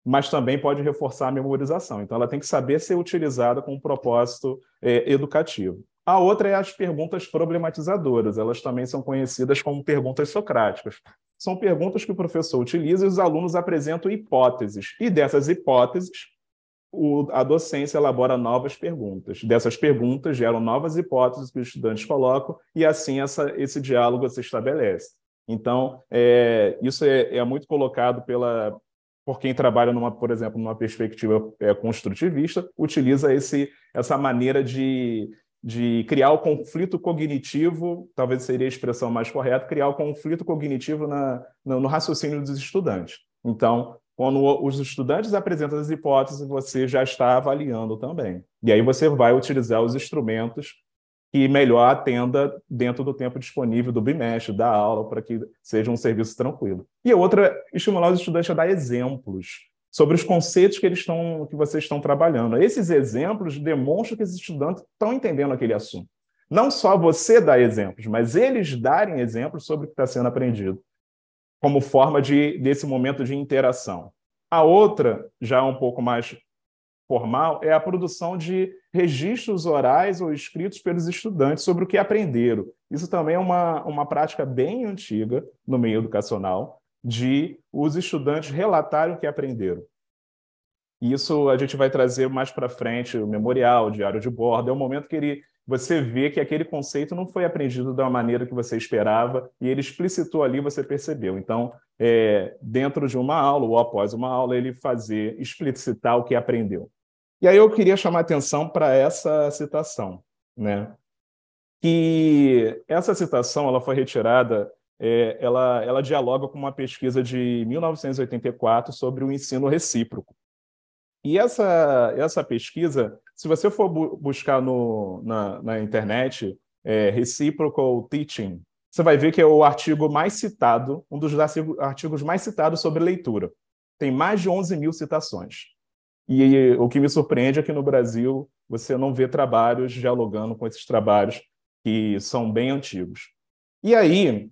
Mas também pode reforçar a memorização. Então, ela tem que saber ser utilizada com um propósito educativo. A outra é as perguntas problematizadoras. Elas também são conhecidas como perguntas socráticas. São perguntas que o professor utiliza e os alunos apresentam hipóteses. E dessas hipóteses, a docência elabora novas perguntas. Dessas perguntas geram novas hipóteses que os estudantes colocam e assim esse diálogo se estabelece. Então, isso é muito colocado por quem trabalha, por exemplo, numa perspectiva construtivista, utiliza essa maneira de criar o conflito cognitivo, talvez seria a expressão mais correta, criar o conflito cognitivo no raciocínio dos estudantes. Então, quando os estudantes apresentam as hipóteses, você já está avaliando também. E aí você vai utilizar os instrumentos que melhor atenda dentro do tempo disponível do bimestre, da aula, para que seja um serviço tranquilo. E a outra é estimular os estudantes a dar exemplos sobre os conceitos que vocês estão trabalhando. Esses exemplos demonstram que os estudantes estão entendendo aquele assunto. Não só você dá exemplos, mas eles darem exemplos sobre o que está sendo aprendido, como forma desse momento de interação. A outra, já um pouco mais formal, é a produção de registros orais ou escritos pelos estudantes sobre o que aprenderam. Isso também é uma prática bem antiga no meio educacional, de os estudantes relatarem o que aprenderam. Isso a gente vai trazer mais para frente, o memorial, o diário de bordo, é o momento que você vê que aquele conceito não foi aprendido da maneira que você esperava e ele explicitou ali, você percebeu. Então, dentro de uma aula ou após uma aula, ele explicitar o que aprendeu. E aí eu queria chamar a atenção para essa citação, né? Que essa citação ela foi retirada, ela dialoga com uma pesquisa de 1984 sobre o ensino recíproco. E essa pesquisa, se você for buscar na internet, Reciprocal Teaching, você vai ver que é o artigo mais citado, um dos artigos mais citados sobre leitura. Tem mais de 11 mil citações. E o que me surpreende é que no Brasil você não vê trabalhos dialogando com esses trabalhos que são bem antigos. E aí,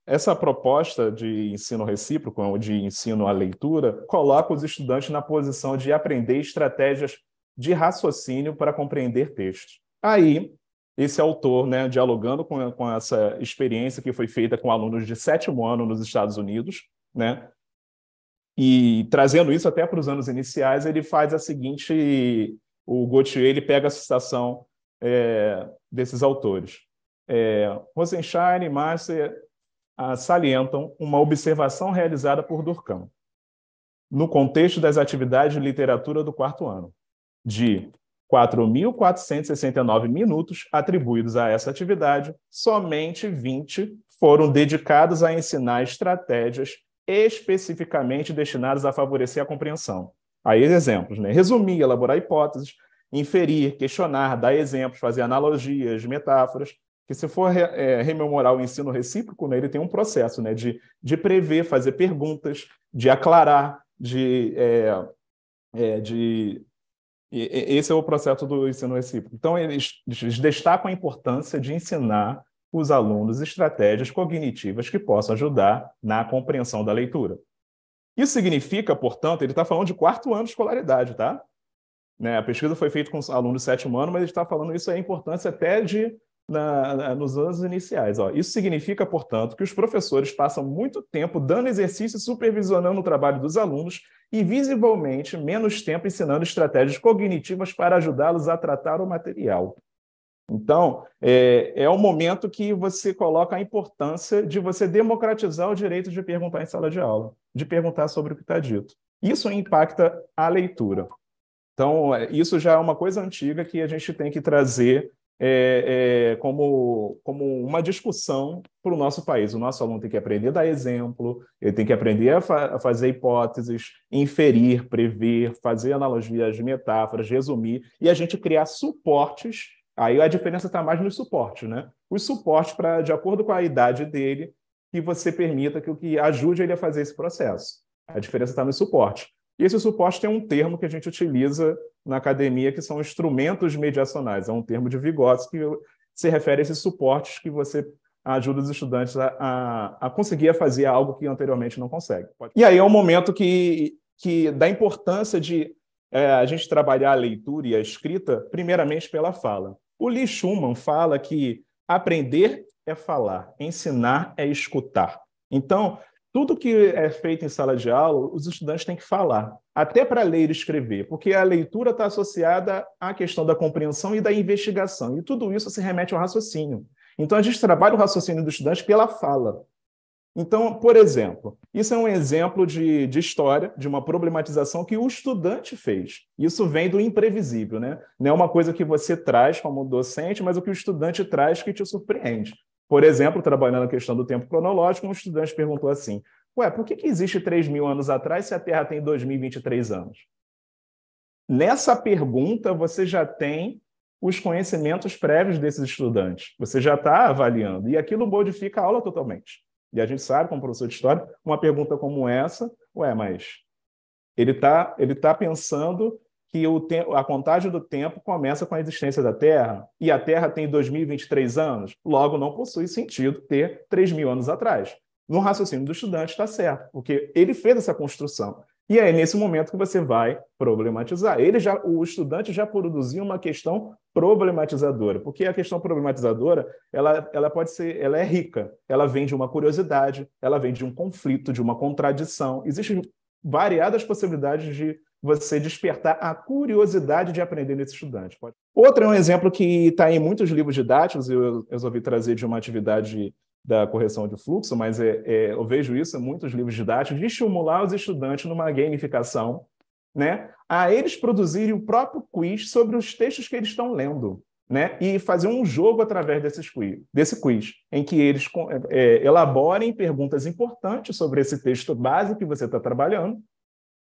essa proposta de ensino recíproco, de ensino à leitura, coloca os estudantes na posição de aprender estratégias de raciocínio para compreender textos. Aí, esse autor, né, dialogando com essa experiência que foi feita com alunos de 7º ano nos Estados Unidos, né, e trazendo isso até para os anos iniciais, ele faz o Gautier ele pega a citação desses autores. Rosenstein e Marcer salientam uma observação realizada por Durkheim, no contexto das atividades de literatura do 4º ano. De 4.469 minutos atribuídos a essa atividade, somente 20 foram dedicados a ensinar estratégias especificamente destinadas a favorecer a compreensão. Aí, exemplos, né? Resumir, elaborar hipóteses, inferir, questionar, dar exemplos, fazer analogias, metáforas, que se for rememorar o ensino recíproco, né, ele tem um processo, né, de prever, fazer perguntas, de aclarar, de Esse é o processo do ensino recíproco. Então, eles destacam a importância de ensinar os alunos estratégias cognitivas que possam ajudar na compreensão da leitura. Isso significa, portanto, ele está falando de 4º ano de escolaridade, tá? Né? A pesquisa foi feita com os alunos do 7º ano, mas ele está falando isso é a importância até nos anos iniciais. Ó. Isso significa, portanto, que os professores passam muito tempo dando exercício e supervisionando o trabalho dos alunos e, visivelmente, menos tempo ensinando estratégias cognitivas para ajudá-los a tratar o material. Então, é o momento que você coloca a importância de você democratizar o direito de perguntar em sala de aula, de perguntar sobre o que está dito. Isso impacta a leitura. Então, isso já é uma coisa antiga que a gente tem que trazer como uma discussão para o nosso país. O nosso aluno tem que aprender a dar exemplo, ele tem que aprender a fazer hipóteses, inferir, prever, fazer analogias, metáforas, resumir, e a gente criar suportes. Aí a diferença está mais nos suportes, né? Os suportes, de acordo com a idade dele, que você permita que ajude ele a fazer esse processo. A diferença está no suporte. E esse suporte tem um termo que a gente utiliza na academia, que são instrumentos mediacionais. É um termo de Vygotsky que se refere a esses suportes que você ajuda os estudantes a conseguir fazer algo que anteriormente não consegue. E aí é um momento que dá importância de a gente trabalhar a leitura e a escrita, primeiramente pela fala. O Lee Schumann fala que aprender é falar, ensinar é escutar. Então, tudo que é feito em sala de aula, os estudantes têm que falar, até para ler e escrever, porque a leitura está associada à questão da compreensão e da investigação, e tudo isso se remete ao raciocínio. Então, a gente trabalha o raciocínio do estudante pela fala. Então, por exemplo, isso é um exemplo de história, de uma problematização que o estudante fez. Isso vem do imprevisível, né? Não é uma coisa que você traz como docente, mas o que o estudante traz que te surpreende. Por exemplo, trabalhando a questão do tempo cronológico, um estudante perguntou assim: por que existe 3.000 anos atrás se a Terra tem 2023 anos? Nessa pergunta, você já tem os conhecimentos prévios desses estudantes. Você já está avaliando, e aquilo modifica a aula totalmente. E a gente sabe, como professor de história, uma pergunta como essa, mas ele tá pensando que a contagem do tempo começa com a existência da Terra, e a Terra tem 2023 anos, logo não possui sentido ter 3.000 anos atrás. No raciocínio do estudante está certo, porque ele fez essa construção. E é nesse momento que você vai problematizar. O estudante já produziu uma questão problematizadora, porque a questão problematizadora ela é rica, ela vem de uma curiosidade, ela vem de um conflito, de uma contradição. Existem variadas possibilidades de você despertar a curiosidade de aprender nesse estudante. Outro é um exemplo que está em muitos livros didáticos, eu resolvi trazer de uma atividade da correção de fluxo, mas eu vejo isso em muitos livros didáticos, de estimular os estudantes numa gamificação, né, a eles produzirem o próprio quiz sobre os textos que eles estão lendo, né, e fazer um jogo através desse quiz, em que eles elaborem perguntas importantes sobre esse texto base que você está trabalhando,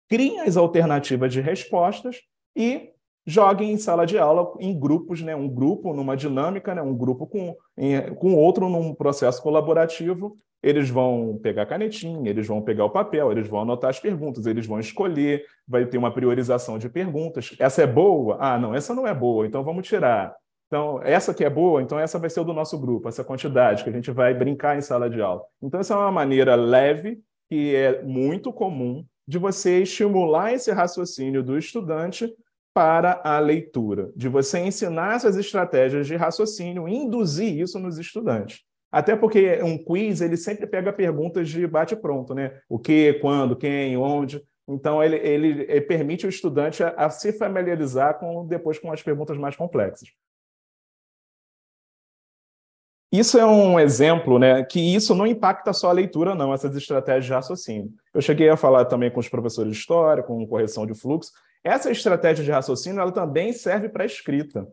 criem as alternativas de respostas e joguem em sala de aula em grupos, né? Um grupo numa dinâmica, né? Um grupo com outro num processo colaborativo. Eles vão pegar a canetinha, eles vão pegar o papel, eles vão anotar as perguntas, eles vão escolher, vai ter uma priorização de perguntas. Essa é boa? Ah, não, essa não é boa, então vamos tirar. Então, essa que é boa, então essa vai ser do nosso grupo, essa quantidade que a gente vai brincar em sala de aula. Então, essa é uma maneira leve, que é muito comum, de você estimular esse raciocínio do estudante para a leitura, de você ensinar essas estratégias de raciocínio e induzir isso nos estudantes. Até porque um quiz, ele sempre pega perguntas de bate-pronto, né? O que, quando, quem, onde. Então, ele permite o estudante a se familiarizar depois com as perguntas mais complexas. Isso é um exemplo, né, que isso não impacta só a leitura, não, essas estratégias de raciocínio. Eu cheguei a falar também com os professores de história, com correção de fluxo. Essa estratégia de raciocínio, ela também serve para a escrita.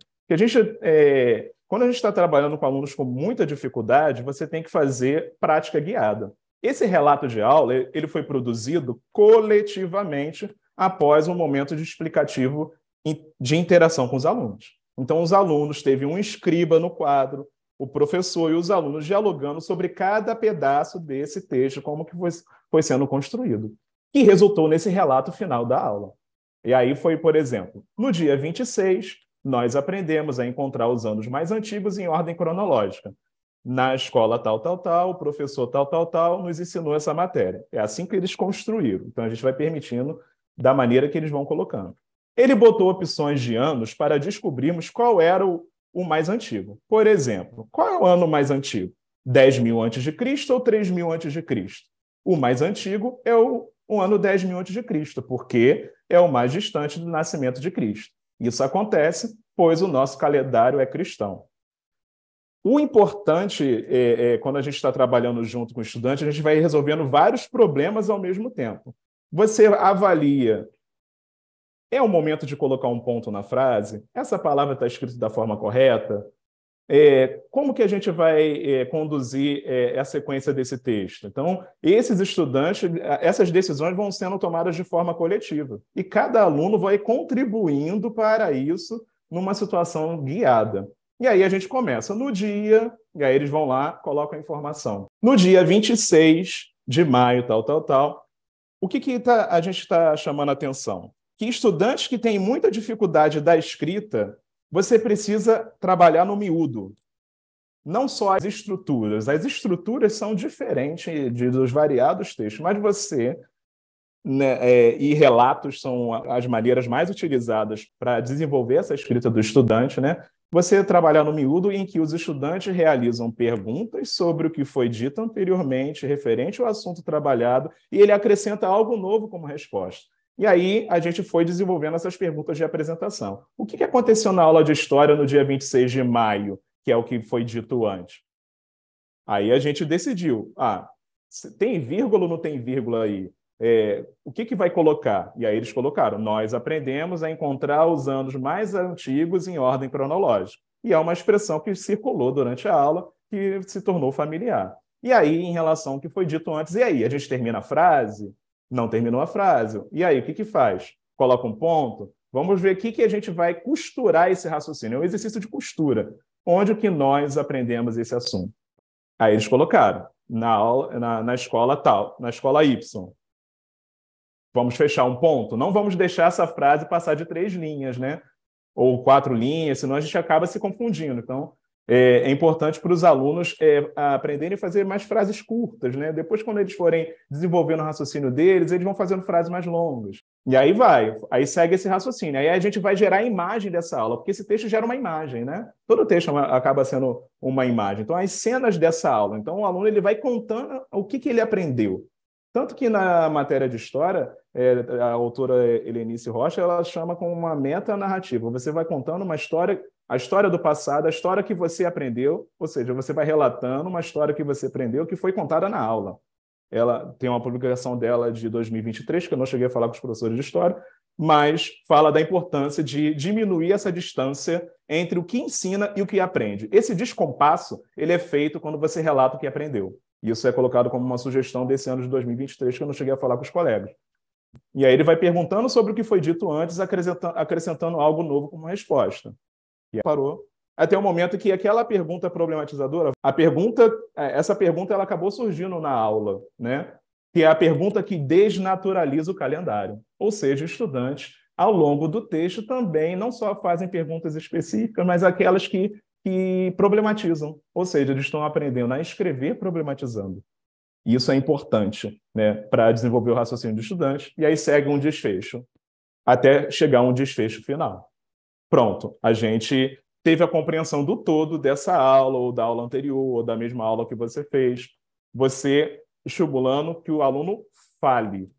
Quando a gente está trabalhando com alunos com muita dificuldade, você tem que fazer prática guiada. Esse relato de aula, ele foi produzido coletivamente após um momento de explicativo de interação com os alunos. Então, os alunos teve um escriba no quadro, o professor e os alunos dialogando sobre cada pedaço desse texto, como que foi sendo construído, que resultou nesse relato final da aula. E aí foi, por exemplo, no dia 26, nós aprendemos a encontrar os anos mais antigos em ordem cronológica. Na escola tal, tal, tal, o professor tal, tal, tal, nos ensinou essa matéria. É assim que eles construíram. Então, a gente vai permitindo da maneira que eles vão colocando. Ele botou opções de anos para descobrirmos qual era o mais antigo. Por exemplo, qual é o ano mais antigo? 10.000 a.C. ou 3.000 a.C.? O mais antigo é o ano 10.000 a.C., porque é o mais distante do nascimento de Cristo. Isso acontece, pois o nosso calendário é cristão. O importante quando a gente está trabalhando junto com o estudante, a gente vai resolvendo vários problemas ao mesmo tempo. Você avalia, é o momento de colocar um ponto na frase? Essa palavra está escrita da forma correta? Como que a gente vai conduzir a sequência desse texto? Então, esses estudantes, essas decisões vão sendo tomadas de forma coletiva. E cada aluno vai contribuindo para isso numa situação guiada. E aí a gente começa no dia, e aí eles vão lá, colocam a informação. No dia 26 de maio, tal, tal, tal, o que a gente está chamando a atenção? Que estudantes que têm muita dificuldade da escrita, você precisa trabalhar no miúdo. Não só as estruturas são diferentes dos variados textos, mas você, né, e relatos são as maneiras mais utilizadas para desenvolver essa escrita do estudante, né? Você trabalhar no miúdo em que os estudantes realizam perguntas sobre o que foi dito anteriormente, referente ao assunto trabalhado, e ele acrescenta algo novo como resposta. E aí a gente foi desenvolvendo essas perguntas de apresentação. O que aconteceu na aula de história no dia 26 de maio, que é o que foi dito antes? Aí a gente decidiu, tem vírgula ou não tem vírgula aí? O que vai colocar? E aí eles colocaram, nós aprendemos a encontrar os anos mais antigos em ordem cronológica. E é uma expressão que circulou durante a aula, que se tornou familiar. E aí, em relação ao que foi dito antes, e aí? A gente termina a frase? Não terminou a frase. E aí, o que faz? Coloca um ponto? Vamos ver o que a gente vai costurar esse raciocínio. É um exercício de costura. Onde que nós aprendemos esse assunto? Aí eles colocaram, na escola tal, na escola Y. Vamos fechar um ponto? Não vamos deixar essa frase passar de 3 linhas, né? Ou 4 linhas, senão a gente acaba se confundindo. Então, é importante para os alunos aprenderem a fazer mais frases curtas, né? Depois, quando eles forem desenvolvendo o raciocínio deles, eles vão fazendo frases mais longas. E aí segue esse raciocínio. Aí a gente vai gerar a imagem dessa aula, porque esse texto gera uma imagem, né? Todo texto acaba sendo uma imagem. Então, as cenas dessa aula. Então, o aluno ele vai contando o que ele aprendeu. Tanto que na matéria de história, a autora Helenice Rocha, ela chama como uma metanarrativa. Você vai contando uma história, a história do passado, a história que você aprendeu, ou seja, você vai relatando uma história que você aprendeu que foi contada na aula. Ela tem uma publicação dela de 2023, que eu não cheguei a falar com os professores de história, mas fala da importância de diminuir essa distância entre o que ensina e o que aprende. Esse descompasso ele é feito quando você relata o que aprendeu. Isso é colocado como uma sugestão desse ano de 2023, que eu não cheguei a falar com os colegas. E aí ele vai perguntando sobre o que foi dito antes, acrescentando algo novo como resposta. E aí parou. Até o momento que aquela pergunta problematizadora, essa pergunta ela acabou surgindo na aula, né? Que é a pergunta que desnaturaliza o calendário. Ou seja, estudantes, ao longo do texto, também não só fazem perguntas específicas, mas aquelas que problematizam. Ou seja, eles estão aprendendo a escrever problematizando. E isso é importante, né, para desenvolver o raciocínio do estudante. E aí segue um desfecho, até chegar a um desfecho final. Pronto, a gente teve a compreensão do todo dessa aula, ou da aula anterior, ou da mesma aula que você fez. Você estimulando que o aluno fale.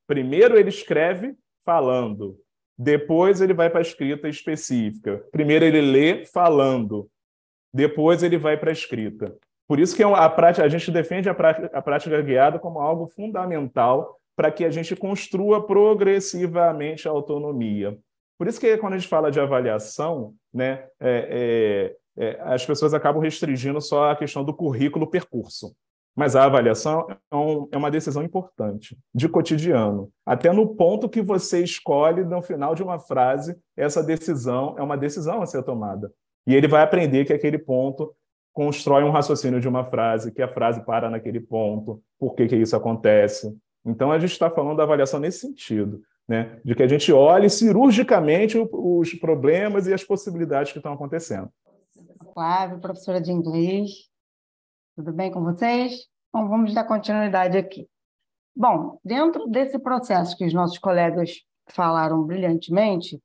Primeiro ele escreve falando. Depois ele vai para a escrita específica. Primeiro ele lê falando. Depois ele vai para a escrita. Por isso que a gente defende a prática guiada como algo fundamental para que a gente construa progressivamente a autonomia. Por isso que quando a gente fala de avaliação, né, as pessoas acabam restringindo só a questão do currículo-percurso. Mas a avaliação é uma decisão importante, de cotidiano. Até no ponto que você escolhe, no final de uma frase, essa decisão é uma decisão a ser tomada. E ele vai aprender que aquele ponto constrói um raciocínio de uma frase, que a frase para naquele ponto, por que isso acontece. Então, a gente está falando da avaliação nesse sentido, né? De que a gente olhe cirurgicamente os problemas e as possibilidades que estão acontecendo. Flávia, professora de inglês, tudo bem com vocês? Bom, vamos dar continuidade aqui. Bom, dentro desse processo que os nossos colegas falaram brilhantemente,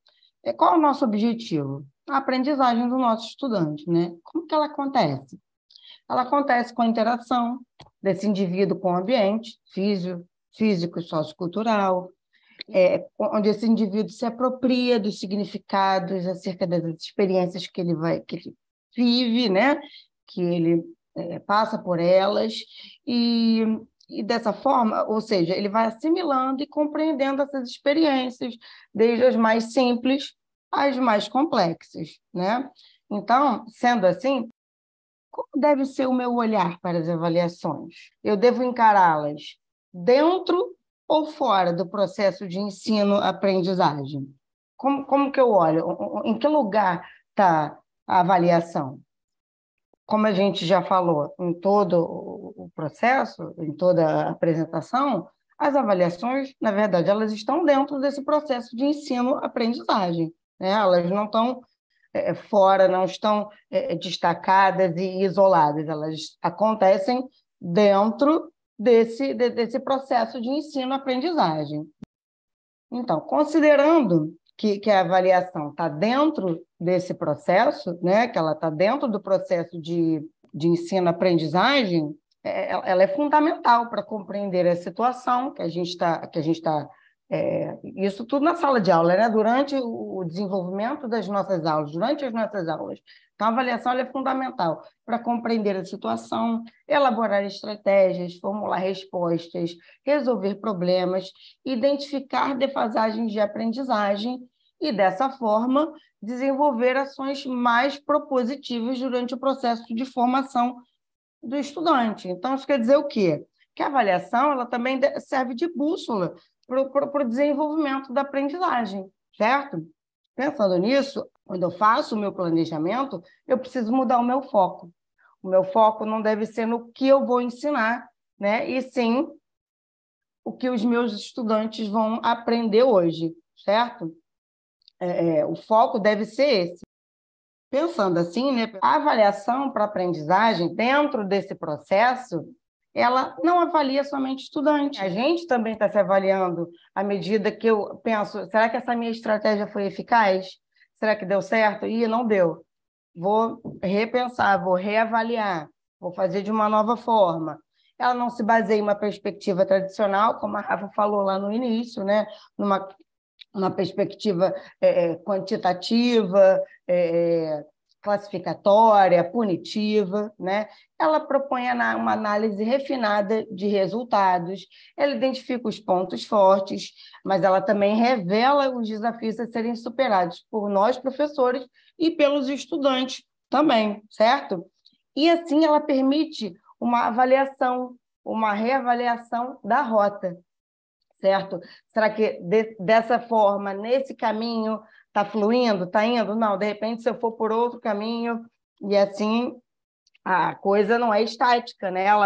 qual é o nosso objetivo? A aprendizagem do nosso estudante, né? Como que ela acontece? Ela acontece com a interação desse indivíduo com o ambiente físico e sociocultural, onde esse indivíduo se apropria dos significados acerca das experiências que ele vive, né? Que ele passa por elas, e dessa forma, ou seja, ele vai assimilando e compreendendo essas experiências, desde as mais simples às mais complexas, né? Então, sendo assim, como deve ser o meu olhar para as avaliações? Eu devo encará-las dentro ou fora do processo de ensino-aprendizagem? Como que eu olho? Em que lugar está a avaliação? Como a gente já falou, em todo o processo, em toda a apresentação, as avaliações, na verdade, elas estão dentro desse processo de ensino-aprendizagem, né? Elas não estão fora, não estão destacadas e isoladas, elas acontecem dentro desse processo de ensino-aprendizagem. Então, considerando que a avaliação está dentro desse processo, né, que ela está dentro do processo de ensino-aprendizagem, ela é fundamental para compreender a situação que a gente está isso tudo na sala de aula, né? Durante o desenvolvimento das nossas aulas, durante as nossas aulas. Então, a avaliação é fundamental para compreender a situação, elaborar estratégias, formular respostas, resolver problemas, identificar defasagens de aprendizagem e, dessa forma, desenvolver ações mais propositivas durante o processo de formação do estudante. Então, isso quer dizer o quê? Que a avaliação ela também serve de bússola para o desenvolvimento da aprendizagem, certo? Pensando nisso, quando eu faço o meu planejamento, eu preciso mudar o meu foco. O meu foco não deve ser no que eu vou ensinar, né? E sim o que os meus estudantes vão aprender hoje, certo? O foco deve ser esse. Pensando assim, né? A avaliação para a aprendizagem, dentro desse processo, ela não avalia somente estudante. A gente também está se avaliando à medida que eu penso, será que essa minha estratégia foi eficaz? Será que deu certo? Ih, não deu. Vou repensar, vou reavaliar, vou fazer de uma nova forma. Ela não se baseia em uma perspectiva tradicional, como a Rafa falou lá no início, né? Uma perspectiva quantitativa, classificatória, punitiva, né? Ela propõe uma análise refinada de resultados, ela identifica os pontos fortes, mas ela também revela os desafios a serem superados por nós, professores, e pelos estudantes também, certo? E assim ela permite uma avaliação, uma reavaliação da rota, certo? Será que dessa forma, nesse caminho, está fluindo, está indo? Não, de repente, se eu for por outro caminho, e assim, a coisa não é estática, né? O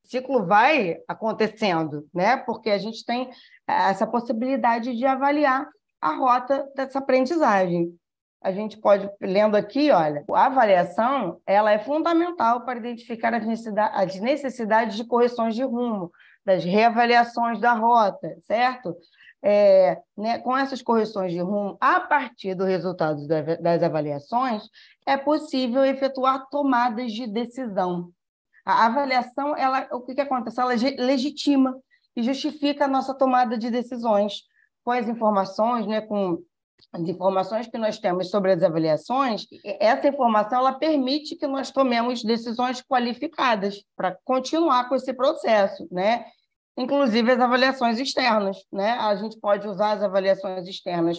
ciclo vai acontecendo, né? Porque a gente tem essa possibilidade de avaliar a rota dessa aprendizagem. A gente pode, lendo aqui, olha, a avaliação ela é fundamental para identificar as necessidades de correções de rumo, das reavaliações da rota, certo? Né, com essas correções de rumo, a partir dos resultados das avaliações, é possível efetuar tomadas de decisão. A avaliação, o que acontece? Ela legitima e justifica a nossa tomada de decisões. Com as informações, né, com as informações que nós temos sobre as avaliações, essa informação ela permite que nós tomemos decisões qualificadas para continuar com esse processo, né? Inclusive as avaliações externas, né? A gente pode usar as avaliações externas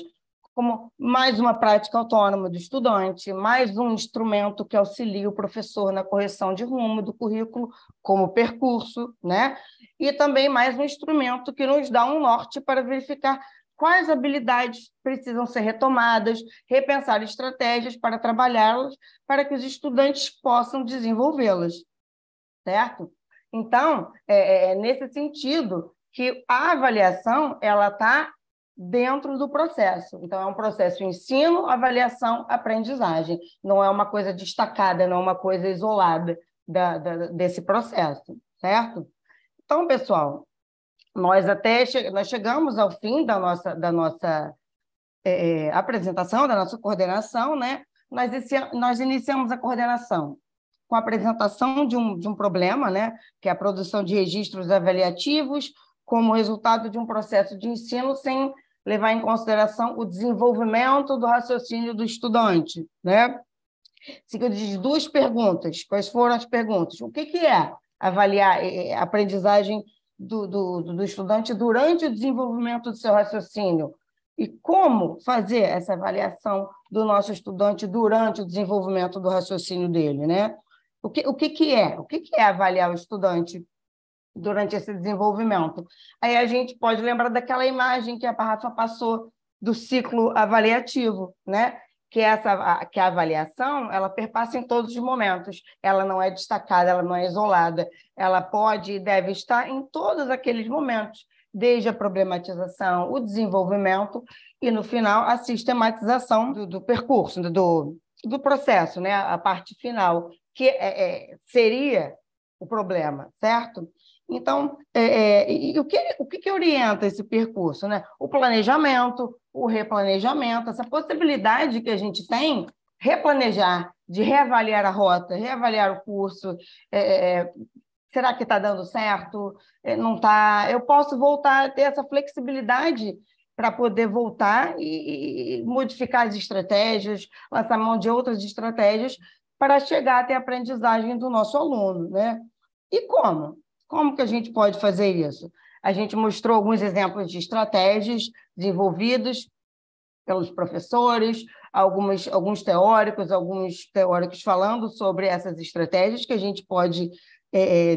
como mais uma prática autônoma do estudante, mais um instrumento que auxilia o professor na correção de rumo do currículo, como percurso, né? E também mais um instrumento que nos dá um norte para verificar quais habilidades precisam ser retomadas, repensar estratégias para trabalhá-las, para que os estudantes possam desenvolvê-las, certo? Então, nesse sentido que a avaliação ela está dentro do processo. Então, é um processo ensino, avaliação, aprendizagem. Não é uma coisa destacada, não é uma coisa isolada desse processo, certo? Então, pessoal, nós chegamos ao fim da nossa apresentação, da nossa coordenação, né? Nós iniciamos a coordenação com a apresentação de um problema, né? Que é a produção de registros avaliativos como resultado de um processo de ensino sem levar em consideração o desenvolvimento do raciocínio do estudante, né? Seguido de 2 perguntas. Quais foram as perguntas? O que é avaliar a aprendizagem do estudante durante o desenvolvimento do seu raciocínio? E como fazer essa avaliação do nosso estudante durante o desenvolvimento do raciocínio dele, né? O que é avaliar o estudante durante esse desenvolvimento? Aí a gente pode lembrar daquela imagem que a Rafa passou do ciclo avaliativo, né? Que a avaliação, ela perpassa em todos os momentos, ela não é destacada, ela não é isolada, ela pode e deve estar em todos aqueles momentos, desde a problematização, o desenvolvimento e, no final, a sistematização do percurso, do processo, né? A parte final, que seria o problema, certo? Então, o que orienta esse percurso, né? O planejamento, o replanejamento, essa possibilidade que a gente tem, replanejar, de reavaliar a rota, reavaliar o curso, será que está dando certo? Não está? Eu posso voltar a ter essa flexibilidade para poder voltar e modificar as estratégias, lançar mão de outras estratégias para chegar até a aprendizagem do nosso aluno, né? E como? Como que a gente pode fazer isso? A gente mostrou alguns exemplos de estratégias desenvolvidas pelos professores, alguns teóricos falando sobre essas estratégias que a gente pode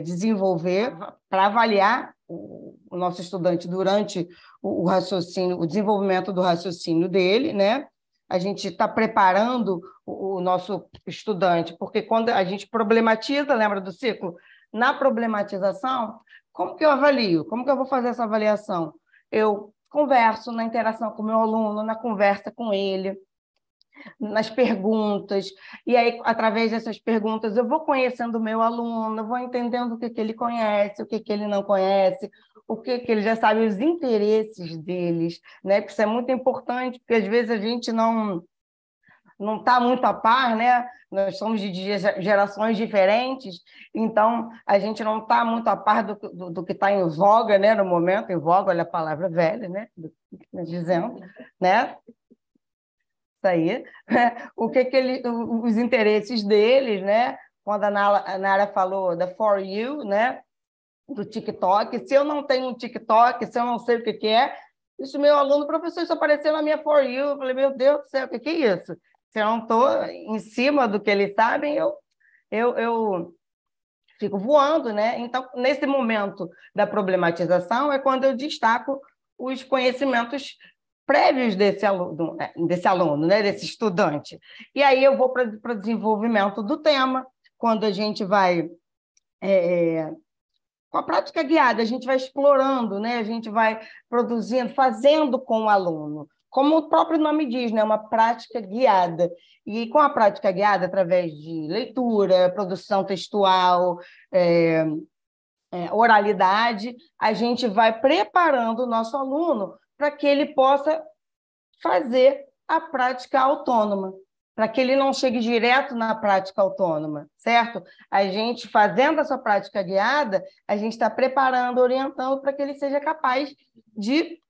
desenvolver para avaliar o nosso estudante durante o raciocínio, o desenvolvimento do raciocínio dele, né? A gente está preparando o nosso estudante, porque quando a gente problematiza, lembra do ciclo? Na problematização, como que eu avalio? Como que eu vou fazer essa avaliação? Eu converso na interação com o meu aluno, na conversa com ele, nas perguntas, e aí, através dessas perguntas, eu vou conhecendo o meu aluno, eu vou entendendo o que ele conhece, o que ele não conhece, o que ele já sabe, os interesses deles, né? Porque isso é muito importante, porque às vezes a gente não está muito a par, né? Nós somos de gerações diferentes, então a gente não está muito a par do que está em voga, né? No momento, em voga, olha a palavra velha, né? Dizendo, né? Isso aí, os interesses deles, né? Quando a Nara falou da For You, né? Do TikTok, se eu não tenho um TikTok, se eu não sei o que é, isso meu aluno, professor, isso apareceu na minha For You, eu falei, meu Deus do céu, o que é isso? Se eu não estou em cima do que eles sabem, eu fico voando, né? Então, nesse momento da problematização, é quando eu destaco os conhecimentos prévios desse aluno, né? Desse estudante. E aí eu vou para o desenvolvimento do tema, quando a gente vai... com a prática guiada, a gente vai explorando, né? A gente vai produzindo, fazendo com o aluno. Como o próprio nome diz, né? Uma prática guiada. E com a prática guiada, através de leitura, produção textual, oralidade, a gente vai preparando o nosso aluno para que ele possa fazer a prática autônoma, para que ele não chegue direto na prática autônoma, certo? A gente, fazendo essa prática guiada, a gente está preparando, orientando para que ele seja capaz de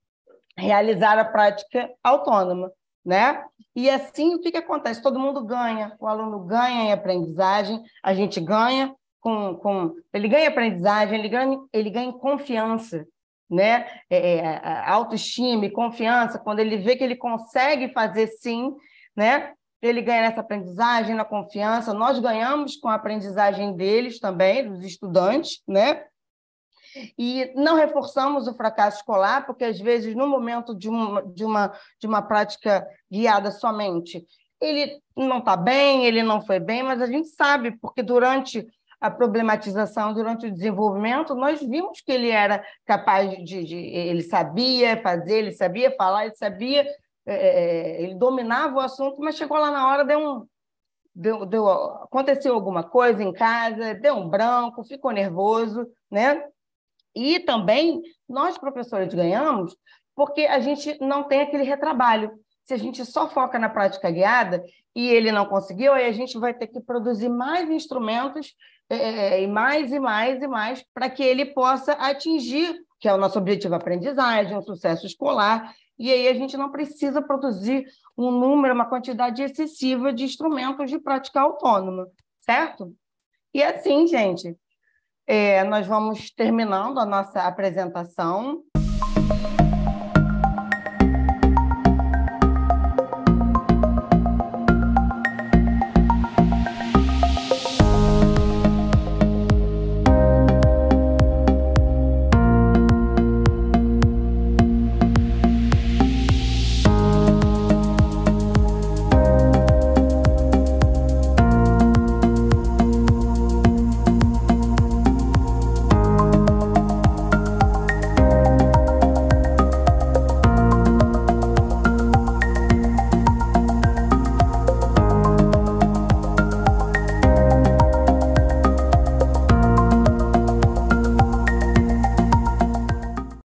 realizar a prática autônoma, né? E assim, o que acontece? Todo mundo ganha, o aluno ganha em aprendizagem, a gente ganha ele ganha aprendizagem, ele ganha em confiança, né? Autoestima e confiança, quando ele vê que ele consegue fazer sim, né? Ele ganha nessa aprendizagem, na confiança, nós ganhamos com a aprendizagem deles também, dos estudantes, né? E não reforçamos o fracasso escolar, porque, às vezes, no momento de uma prática guiada somente, ele não está bem, ele não foi bem, mas a gente sabe, porque durante a problematização durante o desenvolvimento, nós vimos que ele era capaz ele sabia fazer, ele sabia falar, ele sabia, ele dominava o assunto, mas chegou lá na hora, aconteceu alguma coisa em casa, deu um branco, ficou nervoso, né? E também nós, professores, ganhamos porque a gente não tem aquele retrabalho. Se a gente só foca na prática guiada e ele não conseguiu, aí a gente vai ter que produzir mais instrumentos e mais para que ele possa atingir, que é o nosso objetivo, a aprendizagem, o sucesso escolar, e aí a gente não precisa produzir um número, uma quantidade excessiva de instrumentos de prática autônoma, certo? E assim, gente, nós vamos terminando a nossa apresentação.